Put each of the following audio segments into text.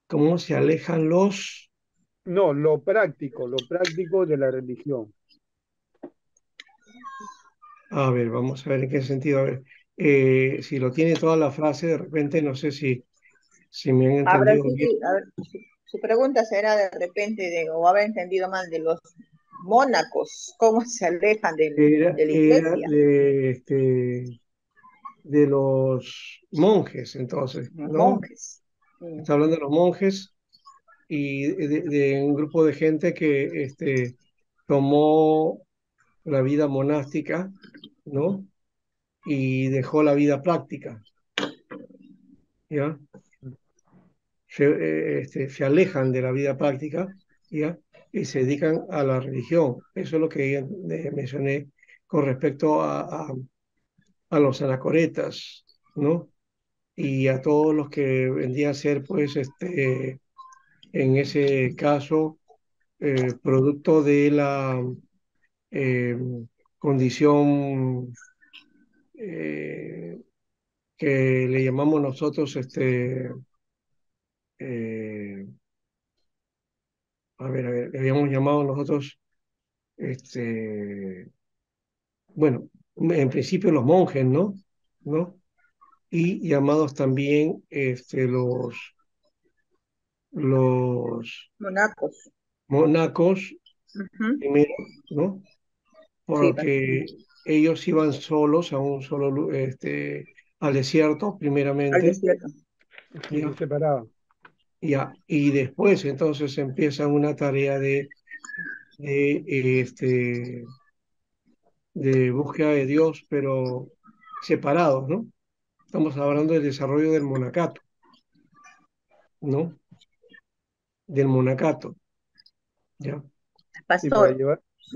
cómo se alejan los... No, lo práctico de la religión. A ver, vamos a ver en qué sentido. A ver, si lo tiene toda la frase, de repente no sé si me han Ahora entendido sí, bien. a ver, su pregunta será de repente o haber entendido mal de los mónacos, cómo se alejan Era, de la era iglesia, de los monjes, entonces, los ¿no? monjes. Mm. Está hablando de los monjes y de un grupo de gente que tomó la vida monástica, ¿no? Y dejó la vida práctica, ¿ya? Se alejan de la vida práctica, ¿ya? Y se dedican a la religión. Eso es lo que mencioné con respecto a los anacoretas, ¿no? Y a todos los que vendrían a ser, pues, en ese caso, producto de la eh, condición eh, que le llamamos nosotros, eh, a ver, le habíamos llamado nosotros, este, bueno, en principio los monjes, ¿no? ¿No? Y llamados también los Monacos. monacos, Ujú. primero, ¿no? Sí, Porque ellos iban solos a un solo, al desierto, al primeramente, desierto. Sí, ¿ya? se separaba. Ya, y después entonces empiezan una tarea de, de búsqueda de Dios, pero separados, ¿no? Estamos hablando del desarrollo del monacato, ¿no? Del monacato, ¿ya? Sí, Pastor,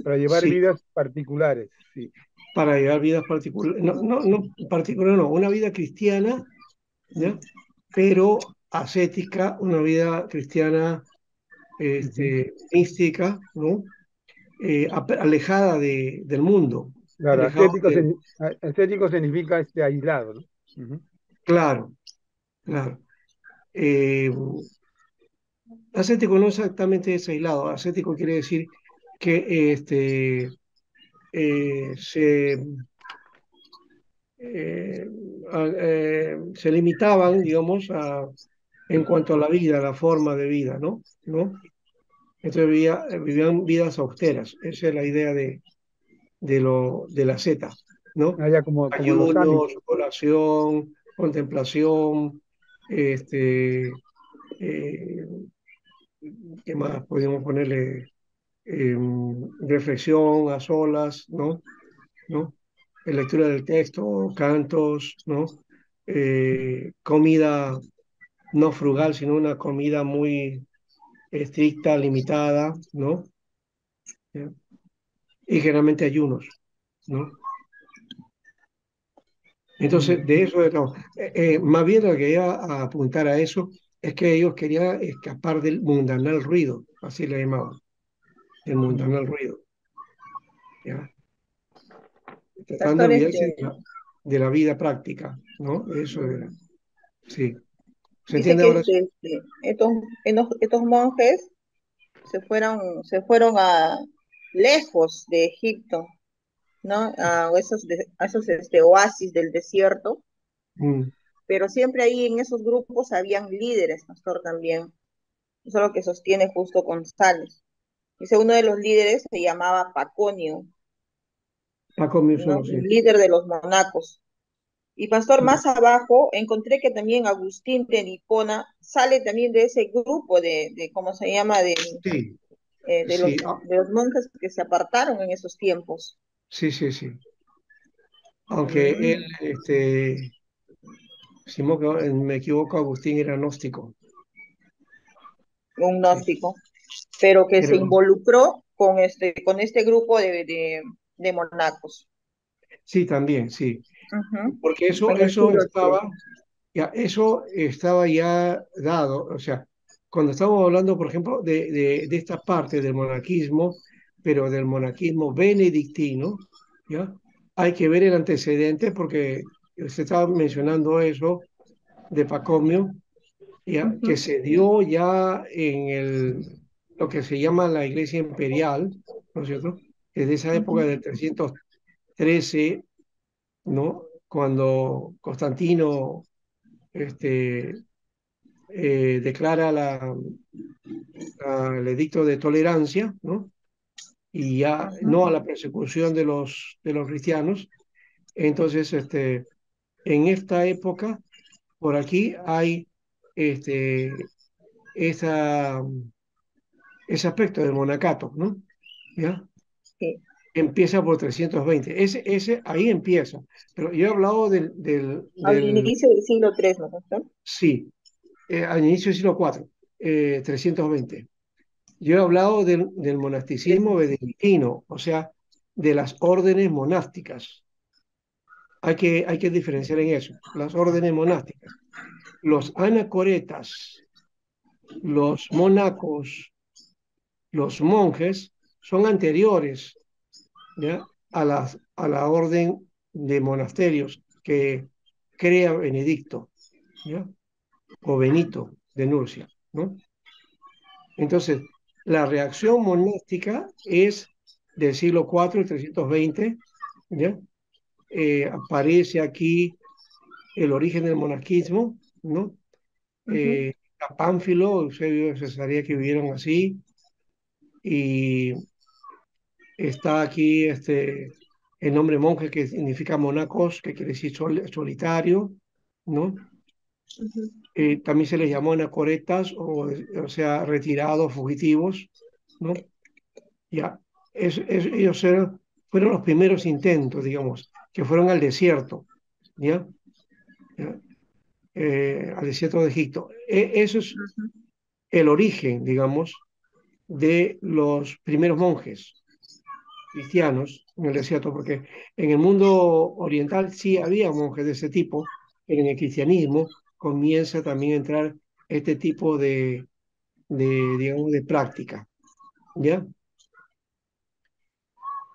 para llevar Sí, vidas particulares. Sí. para llevar vidas particulares, no particular, no, una vida cristiana, ¿ya? Pero ascética, una vida cristiana, Ujú. mística, ¿no? Alejada del mundo, Claro, alejado del... ascético significa aislado, ¿no? Ujú. Claro, claro. Eh, Ascético no exactamente es aislado, ascético quiere decir que se, eh, se limitaban, digamos, en cuanto a la vida, a la forma de vida, ¿no? ¿No? Entonces vivían vidas austeras, esa es la idea de la Z, ¿no? Ah, ya como los Amis. Ayunos, oración, contemplación, este, eh, ¿qué más podemos ponerle? Reflexión a solas, ¿no? ¿No? Lectura del texto, cantos, ¿no? Comida no frugal, sino una comida muy estricta, limitada, ¿no? ¿Ya? Y generalmente ayunos, ¿no? Entonces, Mm, de eso, más bien lo que quería apuntar a eso es que ellos querían escapar del mundanal ruido, así le llamaban, del mm. mundanal ruido, ¿ya? Tratando de pastor, olvidarse de la vida práctica, ¿no? Eso era, sí. ¿Se dice entiende que ahora? Sí. estos monjes se fueron a lejos de Egipto, ¿no? A esos oasis del desierto, Mm, pero siempre ahí en esos grupos habían líderes, pastor, también. Eso es lo que sostiene justo González. Dice, uno de los líderes se llamaba Paconio, Paco Mills ¿no? no sé. Líder de los monacos. Y pastor, más abajo encontré que también Agustín de Hipona sale también de ese grupo ¿cómo se llama? Sí, De los, sí, de los monjes que se apartaron en esos tiempos. sí, sí, sí. Aunque él, Mm, si me equivoco, Agustín era gnóstico. un Sí, gnóstico, pero que era se gnóstico. involucró con este grupo de monacos. Sí, también, sí. Ujú. Porque eso, En el eso siglo III. estaba, eso estaba ya dado. O sea, cuando estamos hablando, por ejemplo, de esta parte del monarquismo, pero del monarquismo benedictino, ¿ya? Hay que ver el antecedente porque se estaba mencionando eso de Pacomio, ¿ya? Que Ujú, se dio ya lo que se llama la Iglesia Imperial, ¿no es cierto? Desde esa época ujú, del 313, ¿no? Cuando Constantino este, declara el edicto de tolerancia, ¿no? Y ya no a ujú. la persecución de los cristianos. Entonces, en esta época, por aquí hay este, esa, ese aspecto del monacato, ¿no? ¿Ya? Sí, Empieza por 320. Ahí empieza. Pero yo he hablado al inicio del siglo III, ¿no es cierto? sí, al inicio del siglo IV, 320. Yo he hablado del monasticismo Tres. benedictino, o sea, de las órdenes monásticas. Hay que diferenciar en eso. Las órdenes monásticas. Los anacoretas, los monacos, los monjes son anteriores, ¿ya? a la orden de monasterios que crea Benedicto, ¿ya? O Benito de Nurcia, ¿no? Entonces, la reacción monástica es del siglo IV, el 320, ¿ya? Aparece aquí el origen del monarquismo, ¿no? Ujú, A Pánfilo, Eusebio de Cesarea que vivieron así, y está aquí el nombre monje que significa monacos, que quiere decir solitario, ¿no? ujú. También se les llamó anacoretas, o sea, retirados, fugitivos, ¿no? Ya, ellos fueron los primeros intentos, digamos, que fueron al desierto, ¿ya? ¿Ya? Al desierto de Egipto. Eso es el origen, digamos, de los primeros monjes cristianos en el desierto, porque en el mundo oriental sí había monjes de ese tipo, pero en el cristianismo comienza también a entrar este tipo digamos, de práctica, ¿ya?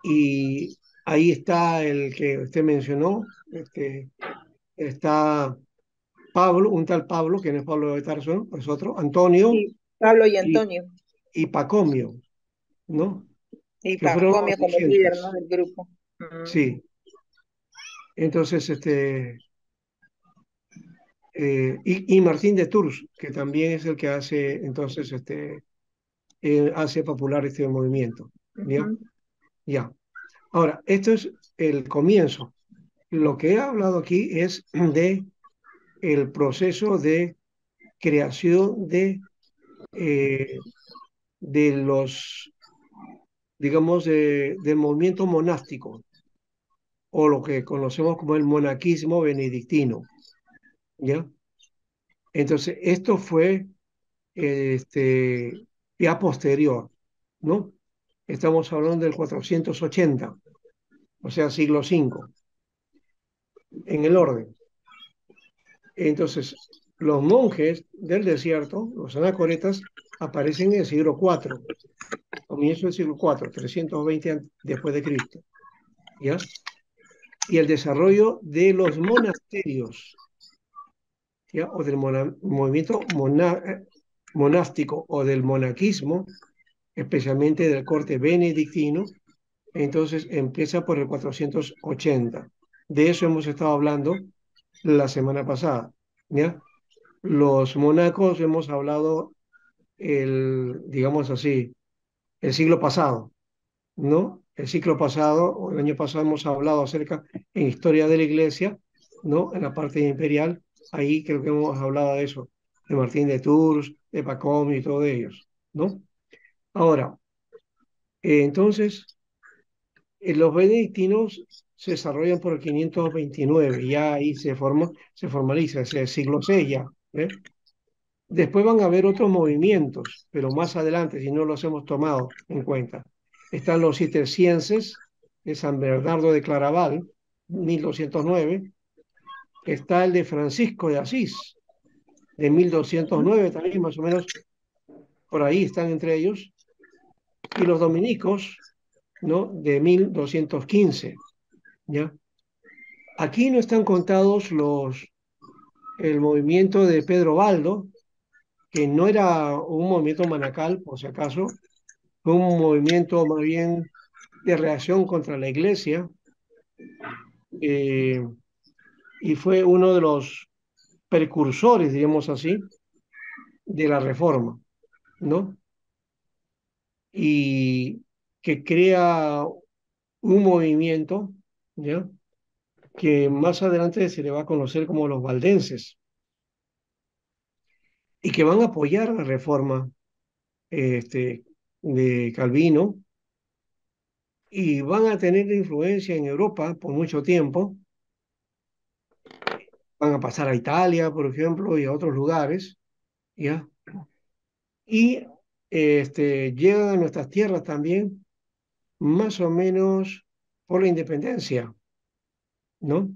Y ahí está el que usted mencionó, está Pablo, un tal Pablo, que no es Pablo de Tarso, es otro, Antonio Sí, Pablo y y, Antonio, y Pacomio, ¿no? y Que fueron los Pacomio como líder, ¿no? dirigentes, Del grupo. Mm, sí. Entonces, y Martín de Tours, que también es el que hace, entonces, hace popular este movimiento, ¿ya? ujú, Ya. Ahora, esto es el comienzo. Lo que he hablado aquí es de el proceso de creación eh, de los, digamos, del movimiento monástico, o lo que conocemos como el monaquismo benedictino, ¿ya? Entonces, esto fue ya posterior, ¿no? Estamos hablando del 480, o sea, siglo V, en el orden. Entonces, los monjes del desierto, los anacoretas, aparecen en el siglo IV, comienzo del siglo IV, 320 después de Cristo, ¿ya? Y el desarrollo de los monasterios, ¿ya? O del movimiento monástico o del monaquismo, especialmente del corte benedictino, entonces empieza por el 480. De eso hemos estado hablando la semana pasada, ¿ya? Los monacos hemos hablado digamos así, el siglo pasado, ¿no? El siglo pasado, o el año pasado hemos hablado acerca en historia de la iglesia, ¿no? En la parte imperial, ahí creo que hemos hablado de eso, de Martín de Tours, de Pacomio y todos ellos, ¿no? Ahora, entonces, los benedictinos se desarrollan por el 529, ya ahí se formaliza, es el siglo VI ya, ¿eh? Después van a haber otros movimientos, pero más adelante, si no los hemos tomado en cuenta. Están los cistercienses de San Bernardo de Claraval, 1209. Está el de Francisco de Asís, de 1209 también, más o menos, por ahí están entre ellos. Y los dominicos, ¿no? De 1215, ¿ya? Aquí no están contados el movimiento de Pedro Baldo, que no era un movimiento manacal, por si acaso, fue un movimiento más bien de reacción contra la iglesia, eh, y fue uno de los precursores, digamos así, de la reforma, ¿no? Y que crea un movimiento, ¿ya? Que más adelante se le va a conocer como los valdenses, y que van a apoyar la reforma de Calvino, y van a tener influencia en Europa por mucho tiempo. Van a pasar a Italia, por ejemplo, y a otros lugares, ¿ya? Y llegan a nuestras tierras también, más o menos por la independencia, ¿no?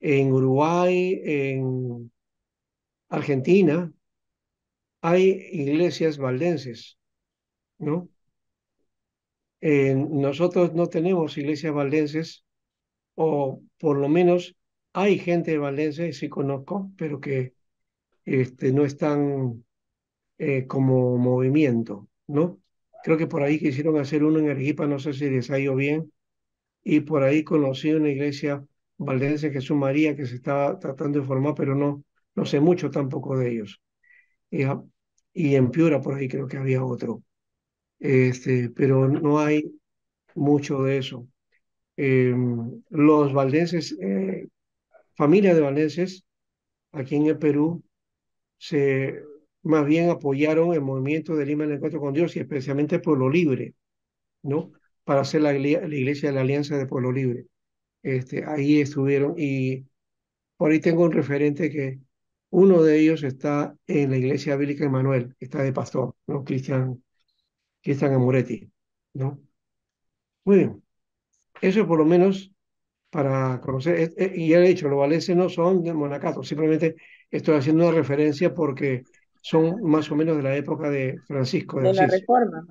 En Uruguay, en Argentina, hay iglesias valdenses, ¿no? Nosotros no tenemos iglesias valdenses, o por lo menos hay gente valdense, sí conozco, pero que no están como movimiento, ¿no? Creo que por ahí quisieron hacer uno en Arequipa, no sé si les ha ido bien, y por ahí conocí una iglesia valdense, Jesús María, que se estaba tratando de formar, pero no sé mucho tampoco de ellos. ¿Ya? Y en Piura por ahí creo que había otro, pero no hay mucho de eso. Los valdenses, familia de valdenses, aquí en el Perú, se más bien apoyaron el movimiento de Lima en el Encuentro con Dios, y especialmente Pueblo Libre, ¿no? Para hacer la iglesia de la Alianza de Pueblo Libre. Ahí estuvieron, y por ahí tengo un referente que uno de ellos está en la iglesia bíblica Emmanuel, está de pastor, ¿no? Cristian Amoretti, ¿no? Muy bien, eso es por lo menos para conocer, y ya he dicho, los valencianos no son de Monacato, simplemente estoy haciendo una referencia porque son más o menos de la época de Francisco de de la Asís. reforma.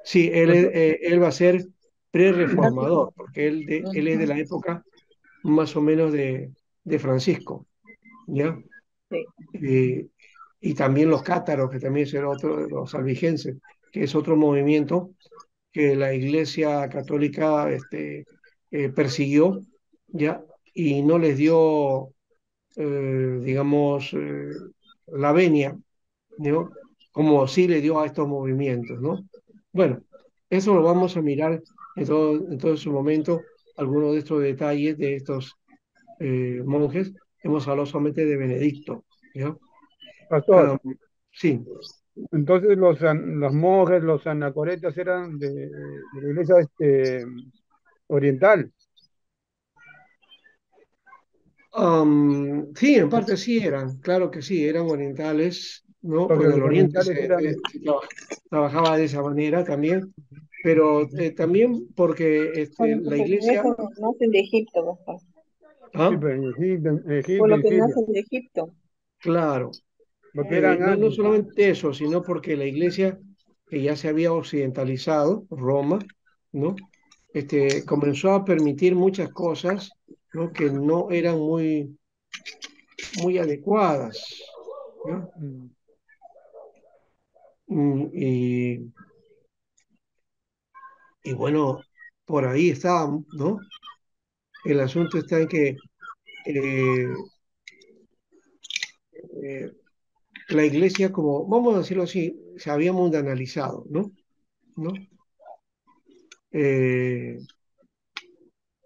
Sí, él va a ser pre-reformador, porque él es de Ujú, la época más o menos de Francisco, ¿ya? sí. Y, y también los cátaros, que también es el otro, los albigenses, que es otro movimiento que la Iglesia Católica persiguió, ¿ya? Y no les dio, digamos, la venia, ¿no? Como sí le dio a estos movimientos, ¿no? Bueno, eso lo vamos a mirar en todo su momento, algunos de estos detalles de estos monjes. Hemos hablado solamente de Benedicto, ¿ya? Pastor, Ah, sí. entonces los monjes, los anacoretas eran de la iglesia oriental. Sí, en parte sí eran, claro que sí, eran orientales, ¿no? Porque Porque en los el oriente orientales eran, trabajaba de esa manera también, pero también porque Bueno, que la iglesia, pertenecen, nacen de Egipto, pues, ¿ah? sí, pero en por Egipto lo y que Siria, nacen de Egipto. Claro, porque eran no antes. solamente eso, sino porque la iglesia, que ya se había occidentalizado, Roma, ¿no? Comenzó a permitir muchas cosas, ¿no? Que no eran muy adecuadas, ¿no? Mm. Y bueno, por ahí está, ¿no? El asunto está en que eh, eh, la iglesia, como, vamos a decirlo así, se había mundanalizado, ¿no? ¿No? Eh,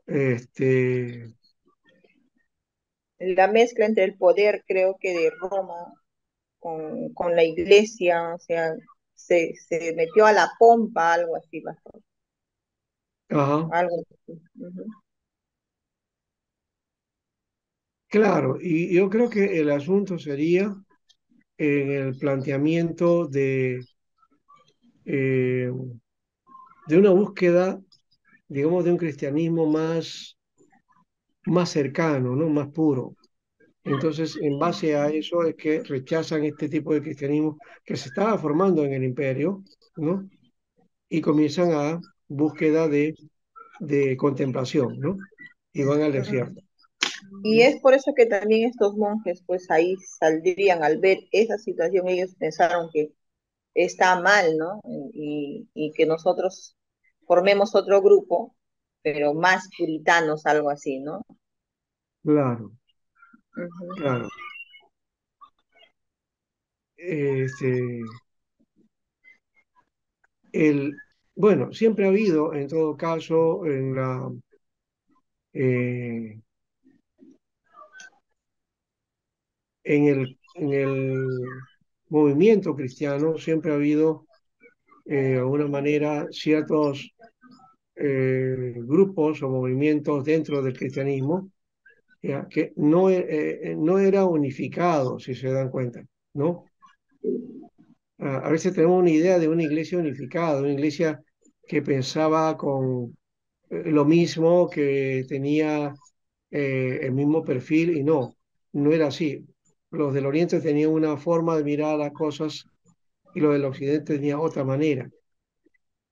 este, La mezcla entre el poder, creo que de Roma con la iglesia, o sea, se metió a la pompa, algo así, ajá, algo así. Ujú. claro, y yo creo que el asunto sería en el planteamiento eh, de una búsqueda, digamos, de un cristianismo más cercano, ¿no? Más puro. Entonces, en base a eso es que rechazan este tipo de cristianismo que se estaba formando en el imperio, ¿no? Y comienzan a búsqueda de contemplación, ¿no? Y van al desierto. Y es por eso que también estos monjes, pues ahí saldrían al ver esa situación, ellos pensaron que está mal, ¿no? Y que nosotros formemos otro grupo, pero más puritanos, algo así, ¿no? Claro, Ujú. claro. Este, el, bueno, siempre ha habido, en todo caso, eh, en el movimiento cristiano, siempre ha habido, de alguna manera, ciertos grupos o movimientos dentro del cristianismo, ya, que no era unificado, si se dan cuenta, ¿no? A veces tenemos una idea de una iglesia unificada, una iglesia que pensaba con lo mismo, que tenía el mismo perfil, y no era así. Los del Oriente tenían una forma de mirar las cosas y los del Occidente tenían otra manera.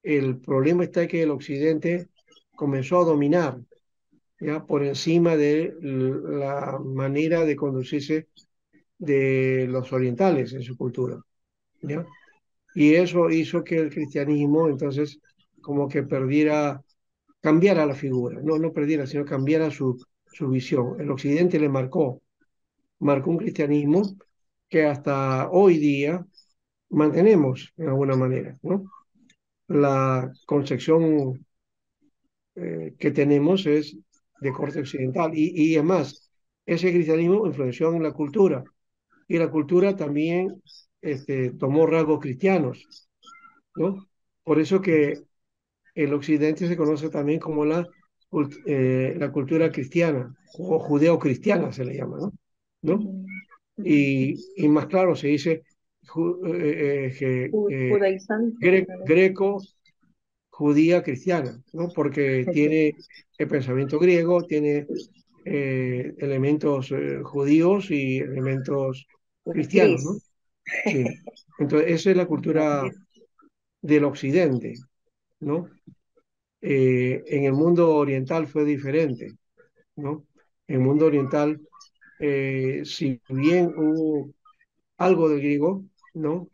El problema está que el Occidente comenzó a dominar, ¿ya? Por encima de la manera de conducirse de los orientales en su cultura, ¿ya? Y eso hizo que el cristianismo entonces como que cambiara la figura, no perdiera, sino cambiara su visión. El Occidente le marcó un cristianismo que hasta hoy día mantenemos de alguna manera, ¿no? La concepción que tenemos es de corte occidental y es más, ese cristianismo influenció en la cultura y la cultura también tomó rasgos cristianos, ¿no? Por eso que el occidente se conoce también como la cultura cristiana o judeo-cristiana se le llama, ¿no? ¿No? Ujú. Ujú. Y más claro, se dice que Judaizante. greco, judía, cristiana, ¿no? Porque tiene el pensamiento griego, tiene elementos judíos y elementos cristianos, ¿no? Cris. Sí. Entonces, esa es la cultura del occidente, ¿no? En el mundo oriental fue diferente, ¿no? En el mundo oriental, si bien hubo algo del griego, ¿no?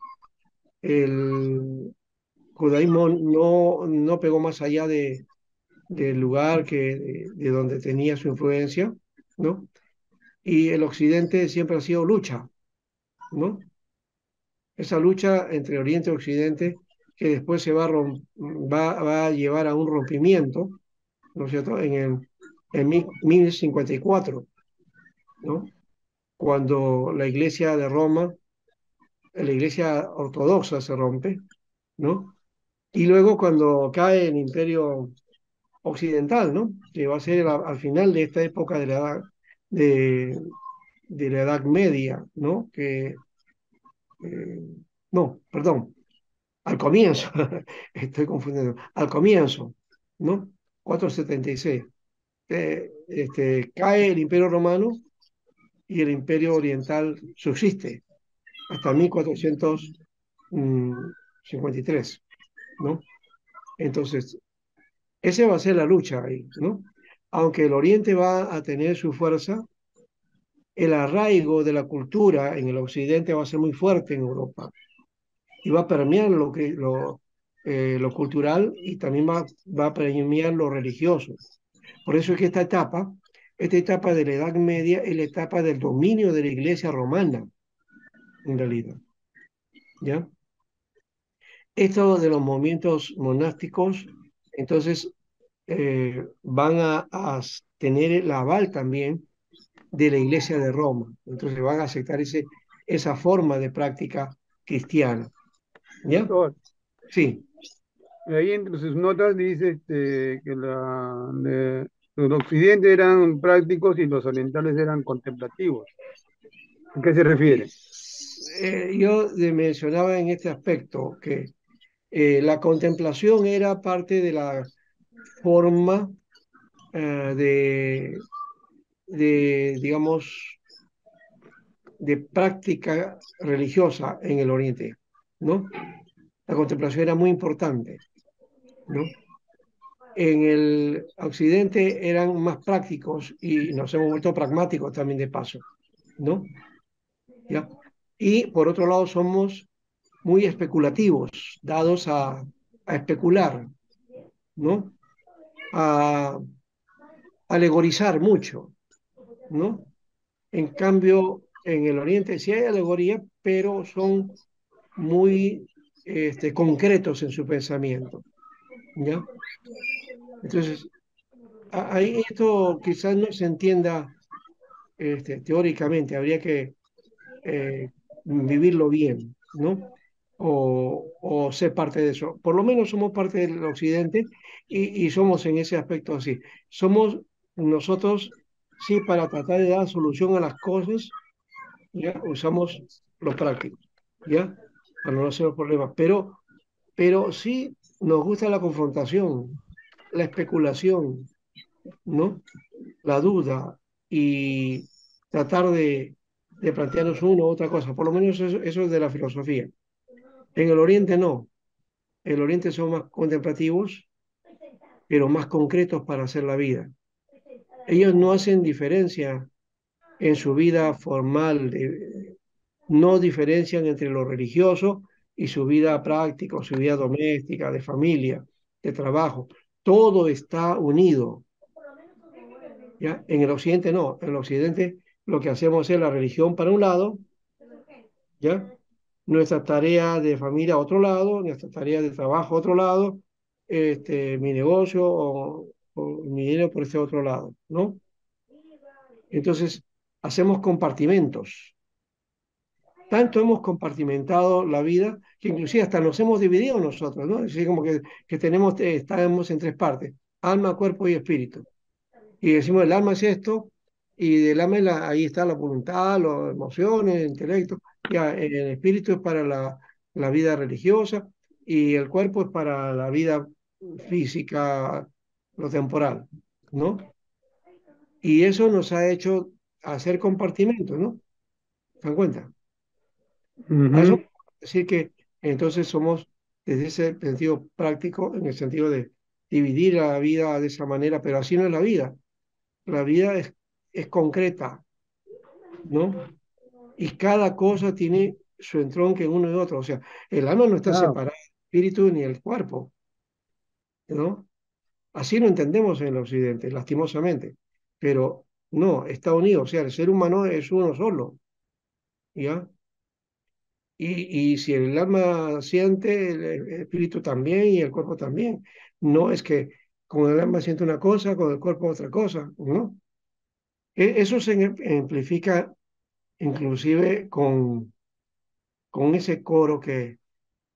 El judaísmo no pegó más allá del lugar de donde tenía su influencia, ¿no? Y el occidente siempre ha sido lucha, ¿no? Esa lucha entre Oriente y Occidente que después va a llevar a un rompimiento, ¿no es cierto? En 1054, ¿no? Cuando la iglesia de Roma, la iglesia ortodoxa se rompe, ¿no? Y luego cuando cae el imperio occidental, ¿no? Que va a ser al final de esta época de, de la Edad Media, ¿no? Eh, no, perdón, al comienzo, estoy confundiendo, al comienzo, ¿no? 476. Cae el imperio romano y el imperio oriental subsiste hasta 1453, ¿no? Entonces, esa va a ser la lucha ahí, ¿no? Aunque el Oriente va a tener su fuerza, el arraigo de la cultura en el Occidente va a ser muy fuerte en Europa y va a permear lo cultural y también va a permear lo religioso. Por eso es que esta etapa de la Edad Media es la etapa del dominio de la Iglesia romana, en realidad, ¿ya? Esto de los movimientos monásticos, entonces, van a tener el aval también de la Iglesia de Roma. Entonces van a aceptar esa forma de práctica cristiana. ¿Ya? Doctor, Sí, ahí entre sus notas dice que los occidentes eran prácticos y los orientales eran contemplativos. ¿A qué se refiere? yo mencionaba en este aspecto que la contemplación era parte de la forma eh, de, digamos, de práctica religiosa en el Oriente, ¿no? La contemplación era muy importante, ¿no? En el occidente eran más prácticos y nos hemos vuelto pragmáticos también de paso, ¿no? ¿Ya? Y por otro lado somos muy especulativos, dados a especular, ¿no? A alegorizar mucho, ¿no? En cambio, en el Oriente sí hay alegoría, pero son muy concretos en su pensamiento, ¿ya? Entonces, ahí esto quizás no se entienda teóricamente, habría que vivirlo bien, ¿no? O ser parte de eso. Por lo menos somos parte del Occidente y somos en ese aspecto así. Somos nosotros, sí, para tratar de dar solución a las cosas, ya usamos lo práctico, ¿ya? Para no hacer problemas. Pero sí nos gusta la confrontación, la especulación, ¿no? La duda y tratar de plantearnos una u otra cosa. Por lo menos eso es de la filosofía. En el Oriente no. En el Oriente son más contemplativos, pero más concretos para hacer la vida. Ellos no hacen diferencia en su vida formal, no diferencian entre lo religioso y su vida práctica, o su vida doméstica, de familia, de trabajo. Todo está unido. ¿Ya? En el occidente no, en el occidente lo que hacemos es la religión para un lado, ¿ya? Nuestra tarea de familia a otro lado, nuestra tarea de trabajo a otro lado, mi negocio o mi dinero por este otro lado, ¿no? Entonces, hacemos compartimentos. Tanto hemos compartimentado la vida que inclusive hasta nos hemos dividido nosotros, ¿no? Es decir, como que tenemos, estamos en tres partes, alma, cuerpo y espíritu. Y decimos el alma es esto, y del alma ahí está la voluntad, las emociones, el intelecto. Ya, el espíritu es para la vida religiosa y el cuerpo es para la vida física, lo temporal, ¿no? Y eso nos ha hecho hacer compartimentos, ¿no? ¿Se dan cuenta? A eso Ujú. decir que entonces somos, desde ese sentido práctico, en el sentido de dividir la vida de esa manera, pero así no es la vida. La vida es concreta, ¿no? Y cada cosa tiene su entronque en uno y otro. O sea, el alma no está Claro. separada del espíritu ni el cuerpo, ¿no? Así lo entendemos en el occidente, lastimosamente. Pero no, está unido. O sea, el ser humano es uno solo, ¿ya? Y si el alma siente, el espíritu también y el cuerpo también. No es que con el alma siente una cosa, con el cuerpo otra cosa, ¿no? Eso se amplifica inclusive con ese coro que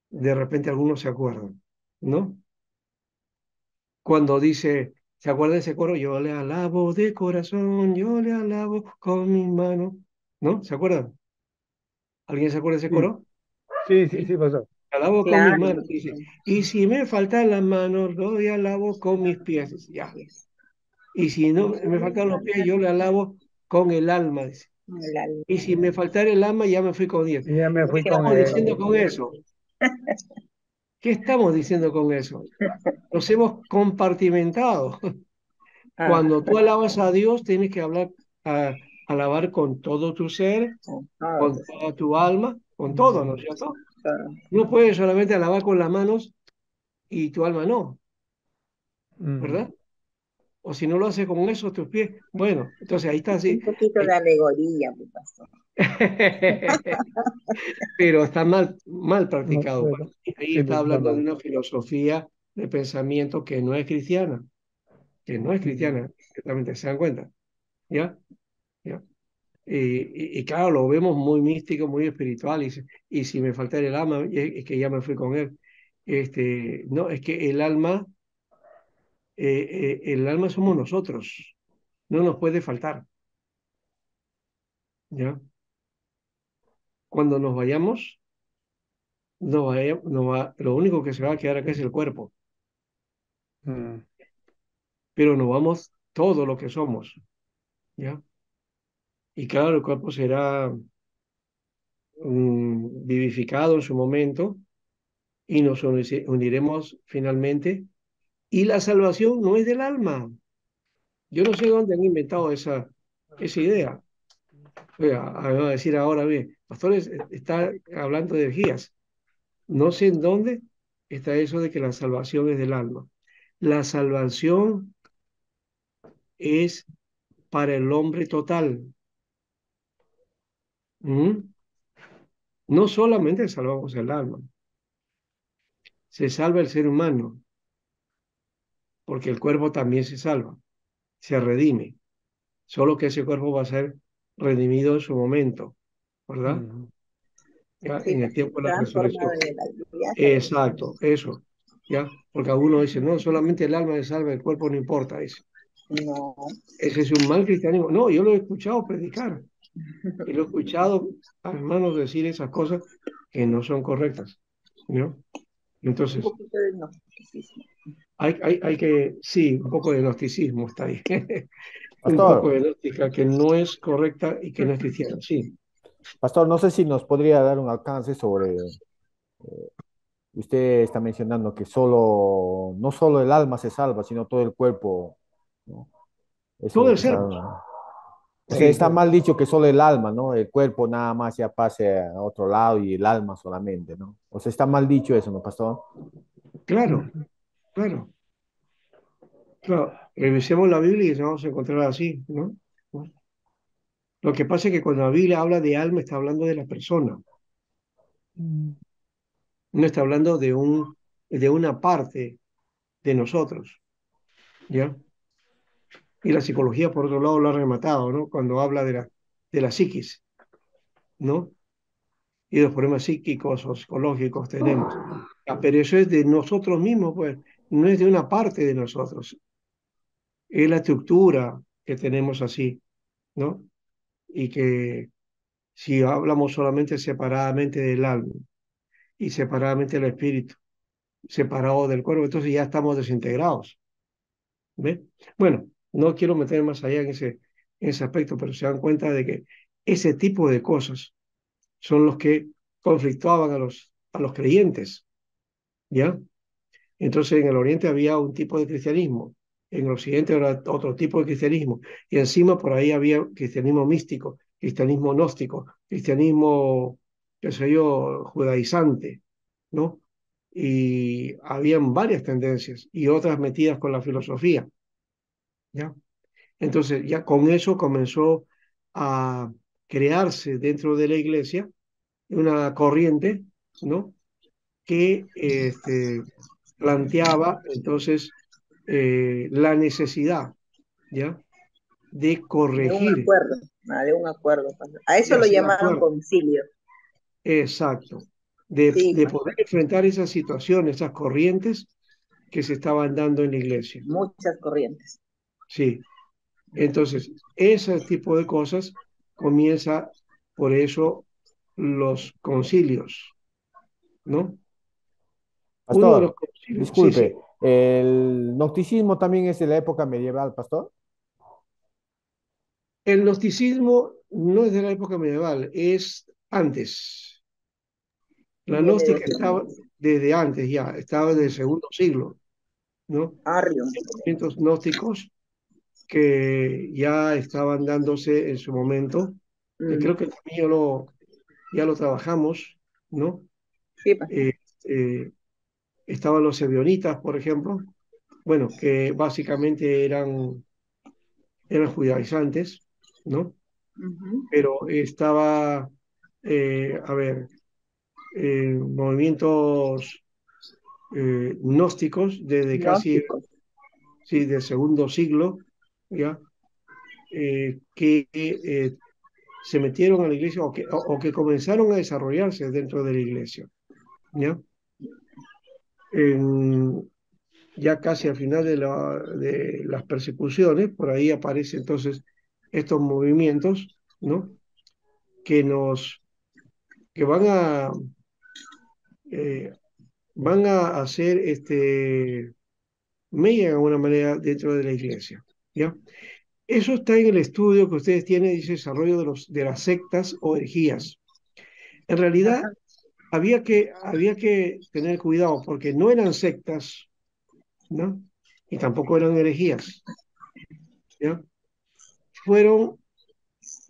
de repente algunos se acuerdan, ¿no? Cuando dice, ¿se acuerdan de ese coro? Yo le alabo de corazón, yo le alabo con mis manos, ¿no? ¿Se acuerdan? ¿Alguien se acuerda de ese Sí, coro? sí, sí, ¿Sí? sí pasó. Alabo con mis Claro, manos, dice, y si me faltan las manos, lo alabo con mis pies, dice, ya. Y si no me faltan los pies, yo le alabo con el alma, dice. Y si me faltara el alma, ya me fui con Dios. Y ya me ¿Qué fui con estamos diciendo él. con eso? ¿Qué estamos diciendo con eso? Nos hemos compartimentado. Ah, Cuando tú alabas a Dios, tienes que alabar con todo tu ser, no, con toda tu alma, con todo, ¿no es cierto? claro. No puedes solamente alabar con las manos y tu alma no, Mm. ¿verdad? O si no lo haces con eso, tus pies, bueno, entonces ahí está así. Un poquito de alegoría, pues, pastor. Pero está mal No, practicado, pues. pero, Ahí sí, está pues está hablando de mal. una filosofía de pensamiento que no es cristiana, que no es Mm. cristiana, exactamente, ¿se dan cuenta? ¿Ya? ¿Ya? Y claro, lo vemos muy místico, muy espiritual, y si me faltara el alma, es que ya me fui con él. No, es que el alma somos nosotros, no nos puede faltar, ¿ya? Cuando nos vayamos, lo único que se va a quedar acá es el cuerpo, Mm. pero nos vamos todo lo que somos, ¿ya? Y claro, el cuerpo será vivificado en su momento y nos uniremos finalmente Y la salvación no es del alma. Yo no sé dónde han inventado esa idea. Oiga, va a decir ahora bien, pastores, está hablando de herejías. No sé en dónde está eso de que la salvación es del alma. La salvación es para el hombre total. ¿Mm? No solamente salvamos el alma, se salva el ser humano, porque el cuerpo también se salva, se redime. Solo que ese cuerpo va a ser redimido en su momento, ¿verdad? Mm. Ya, Sí, en el pues, tiempo de la transformado resurrección. en el alma. Ya sabemos. Exacto, eso. ¿Ya? Porque a uno dice, no, solamente el alma se salva, el cuerpo no importa. No. Ese es un mal cristianismo. No, yo lo he escuchado predicar y lo he escuchado a hermanos decir esas cosas que no son correctas, ¿no? Un Entonces, poquito de gnosticismo. hay que, sí, un poco de gnosticismo está ahí. Un poco Pastor, de gnóstica que no es correcta y que no es cristiana, sí. pastor, no sé si nos podría dar un alcance sobre, usted está mencionando que solo, no solo el alma se salva, sino todo el cuerpo, ¿no? Todo Eso el que ser, está, pues. o sea, Sí, está mal dicho que solo el alma, ¿no? El cuerpo nada más ya pase a otro lado y el alma solamente, ¿no? O sea, está mal dicho eso, ¿no, pastor? claro, claro, claro. Revisemos la Biblia y nos vamos a encontrar así, ¿no? Lo que pasa es que cuando la Biblia habla de alma, está hablando de la persona, no está hablando de una parte de nosotros, ¿ya? Y la psicología, por otro lado, lo ha rematado, ¿no? Cuando habla de la psiquis, ¿no? Y los problemas psíquicos o psicológicos tenemos. Pero eso es de nosotros mismos, pues, no es de una parte de nosotros, es la estructura que tenemos así, ¿no? Y que si hablamos solamente separadamente del alma y separadamente del espíritu, separado del cuerpo, entonces ya estamos desintegrados, ¿ve? Bueno, no quiero meter más allá en ese aspecto, pero se dan cuenta de que ese tipo de cosas son los que conflictuaban a los creyentes, ¿ya? Entonces en el Oriente había un tipo de cristianismo, en el Occidente era otro tipo de cristianismo, y encima por ahí había cristianismo místico, cristianismo gnóstico, cristianismo, qué sé yo, judaizante, ¿no? Y habían varias tendencias y otras metidas con la filosofía, ¿ya? Entonces ya con eso comenzó a crearse dentro de la iglesia una corriente, ¿no? Que planteaba entonces la necesidad, ¿ya? De De un corregir, acuerdo. De un acuerdo. A de eso lo hacer llamaban acuerdo, concilio. exacto, de, Sí, de poder enfrentar esas situaciones, esas corrientes que se estaban dando en la iglesia, muchas corrientes. sí. Entonces, ese tipo de cosas comienza por eso los concilios, ¿no? Uno de los Pastor, concilios, sí, disculpe, sí. ¿el gnosticismo también es de la época medieval, pastor? El gnosticismo no es de la época medieval, es antes. La Viene gnóstica desde estaba antes. desde antes ya, estaba desde el segundo siglo, ¿no? Arrium. Movimientos gnósticos que ya estaban dándose en su momento, que Mm, creo que también ya lo trabajamos, ¿no? sí, pues. Eh, eh, estaban los ebionitas, por ejemplo, bueno, que básicamente eran judaizantes, ¿no? Ujú. Pero estaba, a ver, movimientos gnósticos desde casi, Gnósticos. sí, del segundo siglo, ¿ya? Que se metieron a la iglesia o que comenzaron a desarrollarse dentro de la iglesia, ¿ya? En- ya casi al final de las persecuciones, por ahí aparecen entonces estos movimientos, ¿no? Que nos, que eh, van a hacer mella de alguna manera dentro de la iglesia, ¿ya? Eso está en el estudio que ustedes tienen, dice desarrollo de las sectas o herejías. En realidad, Ajá. había que tener cuidado porque no eran sectas, ¿no? y tampoco eran herejías, ¿ya? Fueron,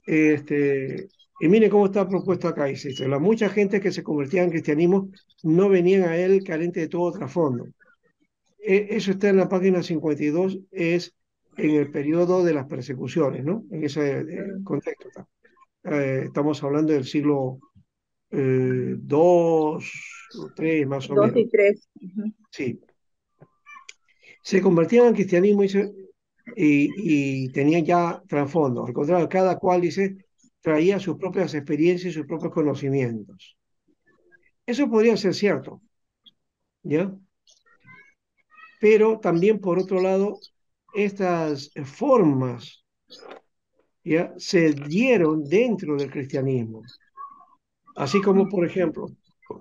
y mire cómo está propuesto acá, dice, la mucha gente que se convertía en cristianismo no venían a él carente de todo trasfondo. Eso está en la página 52, es en el periodo de las persecuciones, ¿no? En ese contexto está. Estamos hablando del siglo II o III, más o Dos menos. y tres. Sí. Se convertían al cristianismo y tenían ya trasfondo. Al contrario, cada cual, dice, traía sus propias experiencias y sus propios conocimientos. Eso podría ser cierto, ¿ya? Pero también, por otro lado, estas formas, ¿ya?, se dieron dentro del cristianismo. Así como, por ejemplo,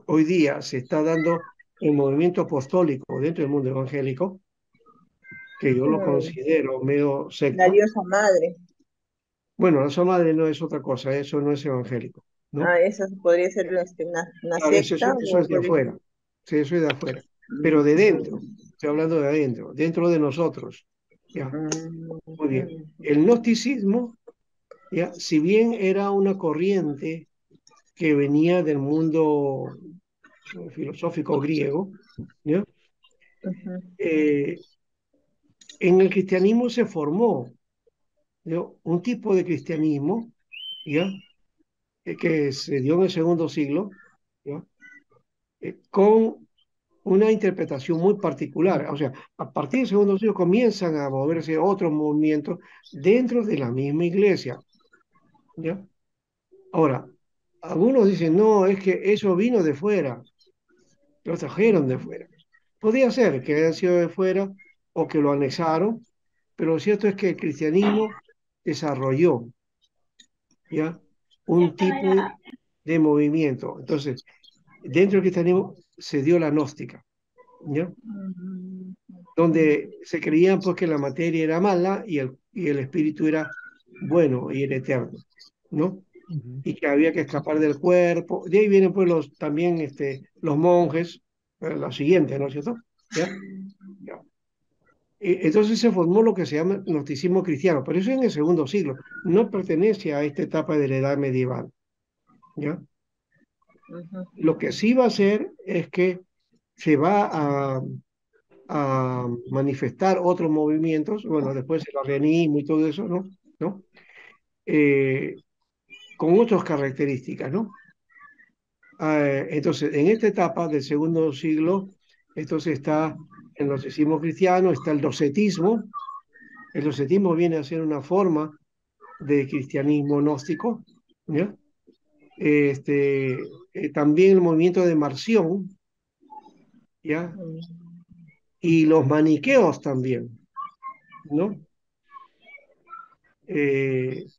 hoy día se está dando el movimiento apostólico dentro del mundo evangélico, que yo lo considero medio La secta. diosa madre. Bueno, la madre no es otra cosa, eso no es evangélico, ¿no? Esa podría ser una Claro, secta eso o es de podría ser... afuera, sí, eso es de afuera, pero de dentro, estoy hablando de adentro, dentro de nosotros, ¿ya? Muy bien. El gnosticismo, ¿ya?, si bien era una corriente que venía del mundo filosófico griego, ¿ya?, en el cristianismo se formó, ¿ya?, un tipo de cristianismo, ¿ya?, que se dio en el segundo siglo, ¿ya?, con una interpretación muy particular. O sea, a partir del segundo siglo comienzan a moverse otros movimientos dentro de la misma iglesia, ¿ya? Ahora, algunos dicen, no, es que eso vino de fuera, lo trajeron de fuera. Podría ser que hayan sido de fuera o que lo anexaron, pero lo cierto es que el cristianismo desarrolló, ¿ya?, un tipo de movimiento. Entonces, dentro del cristianismo se dio la gnóstica, ¿ya?, donde se creían pues que la materia era mala y el espíritu era bueno y era eterno, ¿no? Y que había que escapar del cuerpo. De ahí vienen pues también los monjes, la siguiente, ¿no es cierto? ¿Ya? Ya. Entonces se formó lo que se llama gnosticismo cristiano, pero eso en el segundo siglo, no pertenece a esta etapa de la edad medieval, ¿ya? Lo que sí va a hacer es que se va a manifestar otros movimientos, bueno, después el arrianismo y todo eso, ¿no? ¿No? Con otras características, ¿no? Entonces, en esta etapa del segundo siglo, entonces está el gnosticismo cristiano, está el docetismo. El docetismo viene a ser una forma de cristianismo gnóstico, ¿ya? También el movimiento de Marción, ¿ya? Y los maniqueos también, ¿no?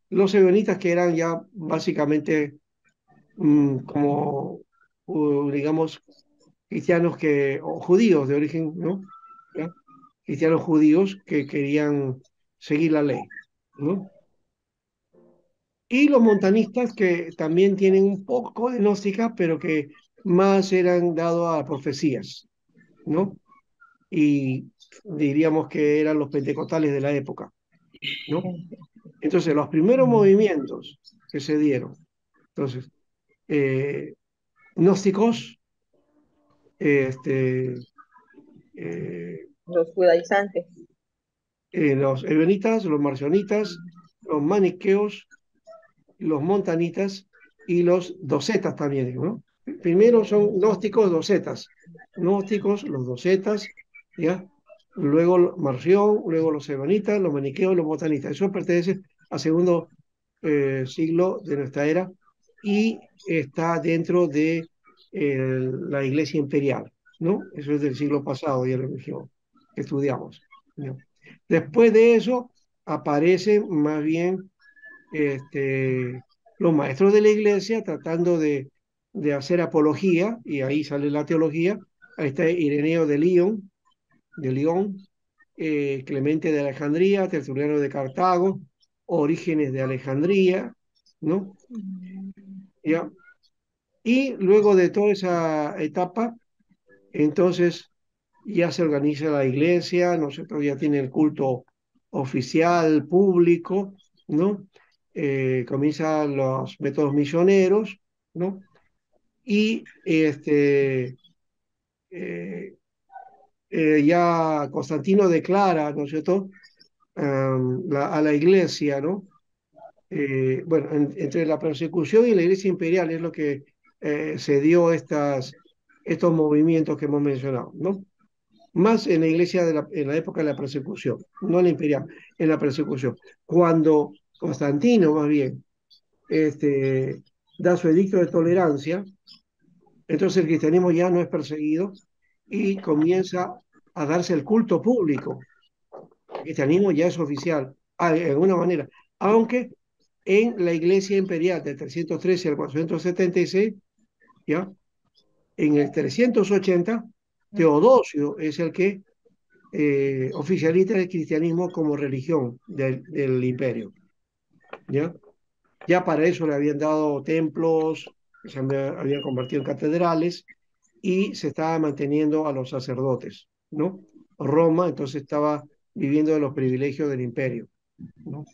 Los ebionitas, que eran ya básicamente como, digamos, cristianos o judíos de origen, ¿no? ¿Ya? Cristianos judíos que querían seguir la ley, ¿no? Y los montanistas, que también tienen un poco de gnóstica, pero que más eran dados a profecías, ¿no? Y diríamos que eran los pentecostales de la época, ¿no? Entonces, los primeros movimientos que se dieron, entonces, gnósticos, este, eh, Los judaizantes. los ebionitas, los marcionitas, los maniqueos, los montanitas y los docetas también, ¿no? Primero son gnósticos, docetas. Gnósticos, los docetas, ¿ya? Luego Marción, luego los ebionitas, los maniqueos, los montanitas. Eso pertenece al segundo siglo de nuestra era y está dentro de la Iglesia Imperial, ¿no? Eso es del siglo pasado, ya lo dijimos, que estudiamos, ¿no? Después de eso aparecen más bien los maestros de la iglesia tratando de hacer apología, y ahí sale la teología. Ahí está Ireneo de León, Clemente de Alejandría, Tertuliano de Cartago, Orígenes de Alejandría, ¿no? ¿Ya? Y luego de toda esa etapa, entonces ya se organiza la iglesia, ¿no es cierto? Ya tiene el culto oficial, público, ¿no? Comienzan los métodos misioneros, ¿no? Y eh, ya Constantino declara, ¿no es cierto?, a la iglesia, ¿no? Bueno, entre la persecución y la iglesia imperial es lo que se dio estos movimientos que hemos mencionado, ¿no? Más en la iglesia en la época de la persecución, no en la imperial, en la persecución. Cuando Constantino, más bien, da su edicto de tolerancia, entonces el cristianismo ya no es perseguido y comienza a darse el culto público. El cristianismo ya es oficial, de alguna manera, aunque en la iglesia imperial del 313 al 476, ¿ya? En el 380, Teodosio es el que oficializa el cristianismo como religión del imperio, ¿ya? Ya para eso le habían dado templos, habían convertido en catedrales y se estaba manteniendo a los sacerdotes, ¿no? Roma entonces estaba viviendo de los privilegios del imperio, ¿no?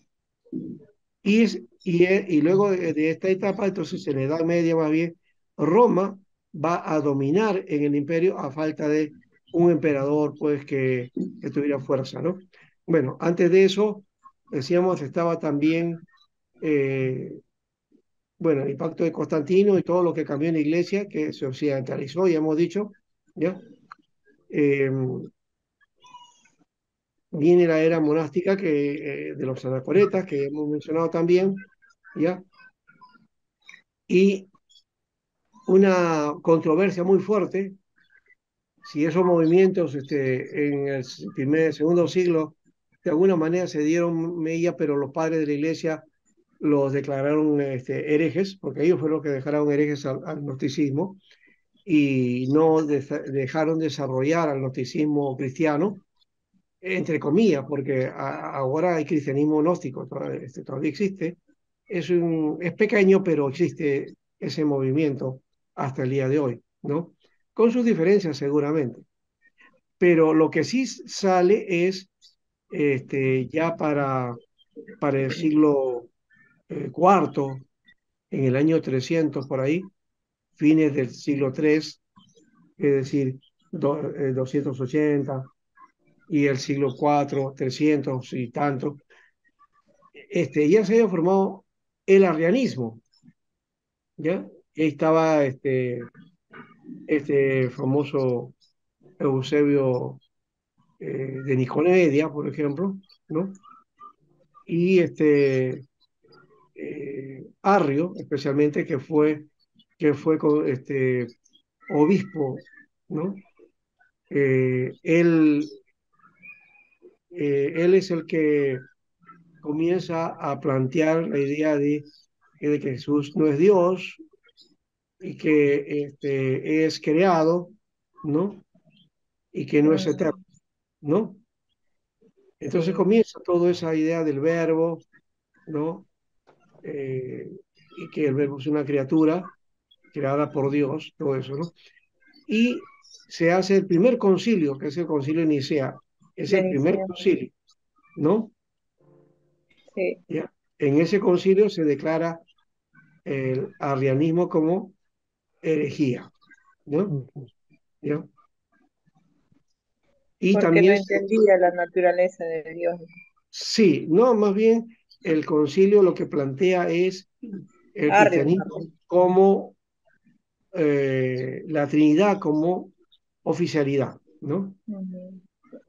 Y luego de esta etapa, entonces en la Edad Media más bien, Roma va a dominar en el imperio a falta de un emperador pues que tuviera fuerza, ¿no? Bueno, antes de eso, decíamos, estaba también, eh, bueno, el impacto de Constantino y todo lo que cambió en la iglesia, que se occidentalizó, ya hemos dicho, ¿ya? Eh, Viene la era monástica de los anacoretas, que hemos mencionado también, ¿ya? Y una controversia muy fuerte si esos movimientos en el segundo siglo de alguna manera se dieron mella, pero los padres de la iglesia los declararon herejes, porque ellos fueron los que dejaron herejes al gnosticismo y no dejaron desarrollar al gnosticismo cristiano, entre comillas, porque ahora hay cristianismo gnóstico, todavía existe. Es pequeño, pero existe ese movimiento hasta el día de hoy, ¿no? Con sus diferencias seguramente. Pero lo que sí sale es ya para el siglo cuarto, en el año 300 por ahí, fines del siglo III, es decir, 280, y el siglo IV, 300 y tanto, ya se había formado el arrianismo, ¿ya? Y ahí estaba este famoso Eusebio de Nicomedia, por ejemplo, ¿no? Y Arrio, especialmente, que fue obispo, ¿no? Él es el que comienza a plantear la idea de que Jesús no es Dios y que es creado, ¿no? Y que no es eterno, ¿no? Entonces Sí, comienza toda esa idea del verbo, ¿no? Y que el verbo es una criatura creada por Dios, todo eso, ¿no? Y se hace el primer concilio, que es el concilio de Nicea, es de el primer Nicea, concilio, ¿no? sí, ¿Ya? En ese concilio se declara el arrianismo como herejía, ¿no? Ujú. ¿Ya? Y porque no también, entendía la naturaleza de Dios. sí, no, más bien el concilio lo que plantea es el Arrios, cristianismo como la Trinidad como oficialidad, ¿no? ujú.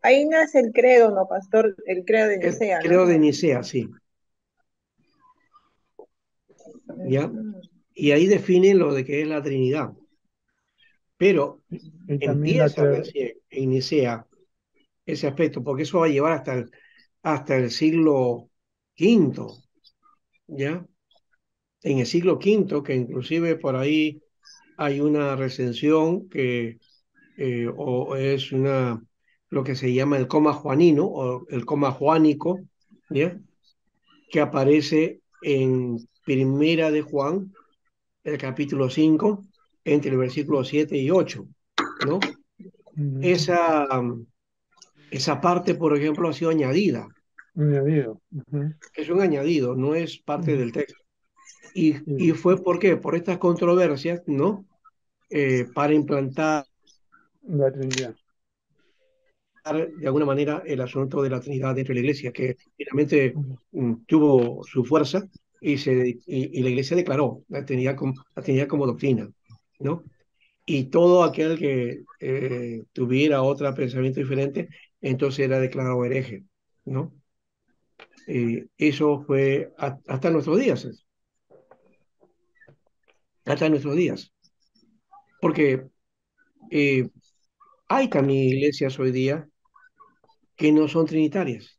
Ahí nace el credo, ¿no, pastor? El credo de El Nicea, ¿no? credo de Nicea, sí, ¿ya? Ujú. Y ahí define lo de que es la Trinidad, pero Y también empieza recién en Nicea ese aspecto, porque eso va a llevar hasta el siglo quinto, ¿ya? En el siglo quinto, que inclusive por ahí hay una recensión o es lo que se llama el coma juanino o el coma juánico, ¿ya? Que aparece en Primera de Juan, el capítulo 5 entre el versículo 7 y 8, ¿no? Ujú. esa parte, por ejemplo, ha sido añadida. Añadido. Ujú. Es un añadido, no es parte Ujú. del texto. Y Sí, fue ¿por qué? Por estas controversias, ¿no? Para implantar la Trinidad. de alguna manera el asunto de la Trinidad dentro de la Iglesia, que finalmente Ujú. tuvo su fuerza y la Iglesia declaró la Trinidad como doctrina, ¿no? Y todo aquel que tuviera otro pensamiento diferente, entonces era declarado hereje, ¿no? Eso fue hasta nuestros días, hasta nuestros días, porque eh, hay también iglesias hoy día que no son trinitarias,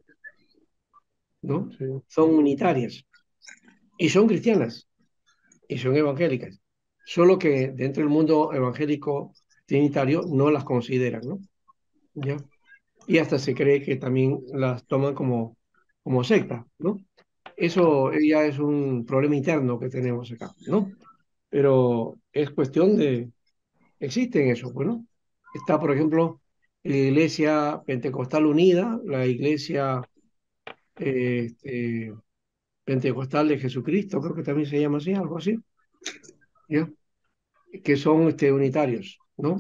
¿no? Sí. Son unitarias y son cristianas y son evangélicas, solo que dentro del mundo evangélico trinitario no las consideran, ¿no? ¿Ya? Y hasta se cree que también las toman como secta, ¿no? Eso ya es un problema interno que tenemos acá, ¿no? Pero es cuestión de, existen eso, bueno. Está, por ejemplo, la Iglesia Pentecostal Unida, la Iglesia este, Pentecostal de Jesucristo, creo que también se llama así, algo así, ¿ya? Que son unitarios, ¿no?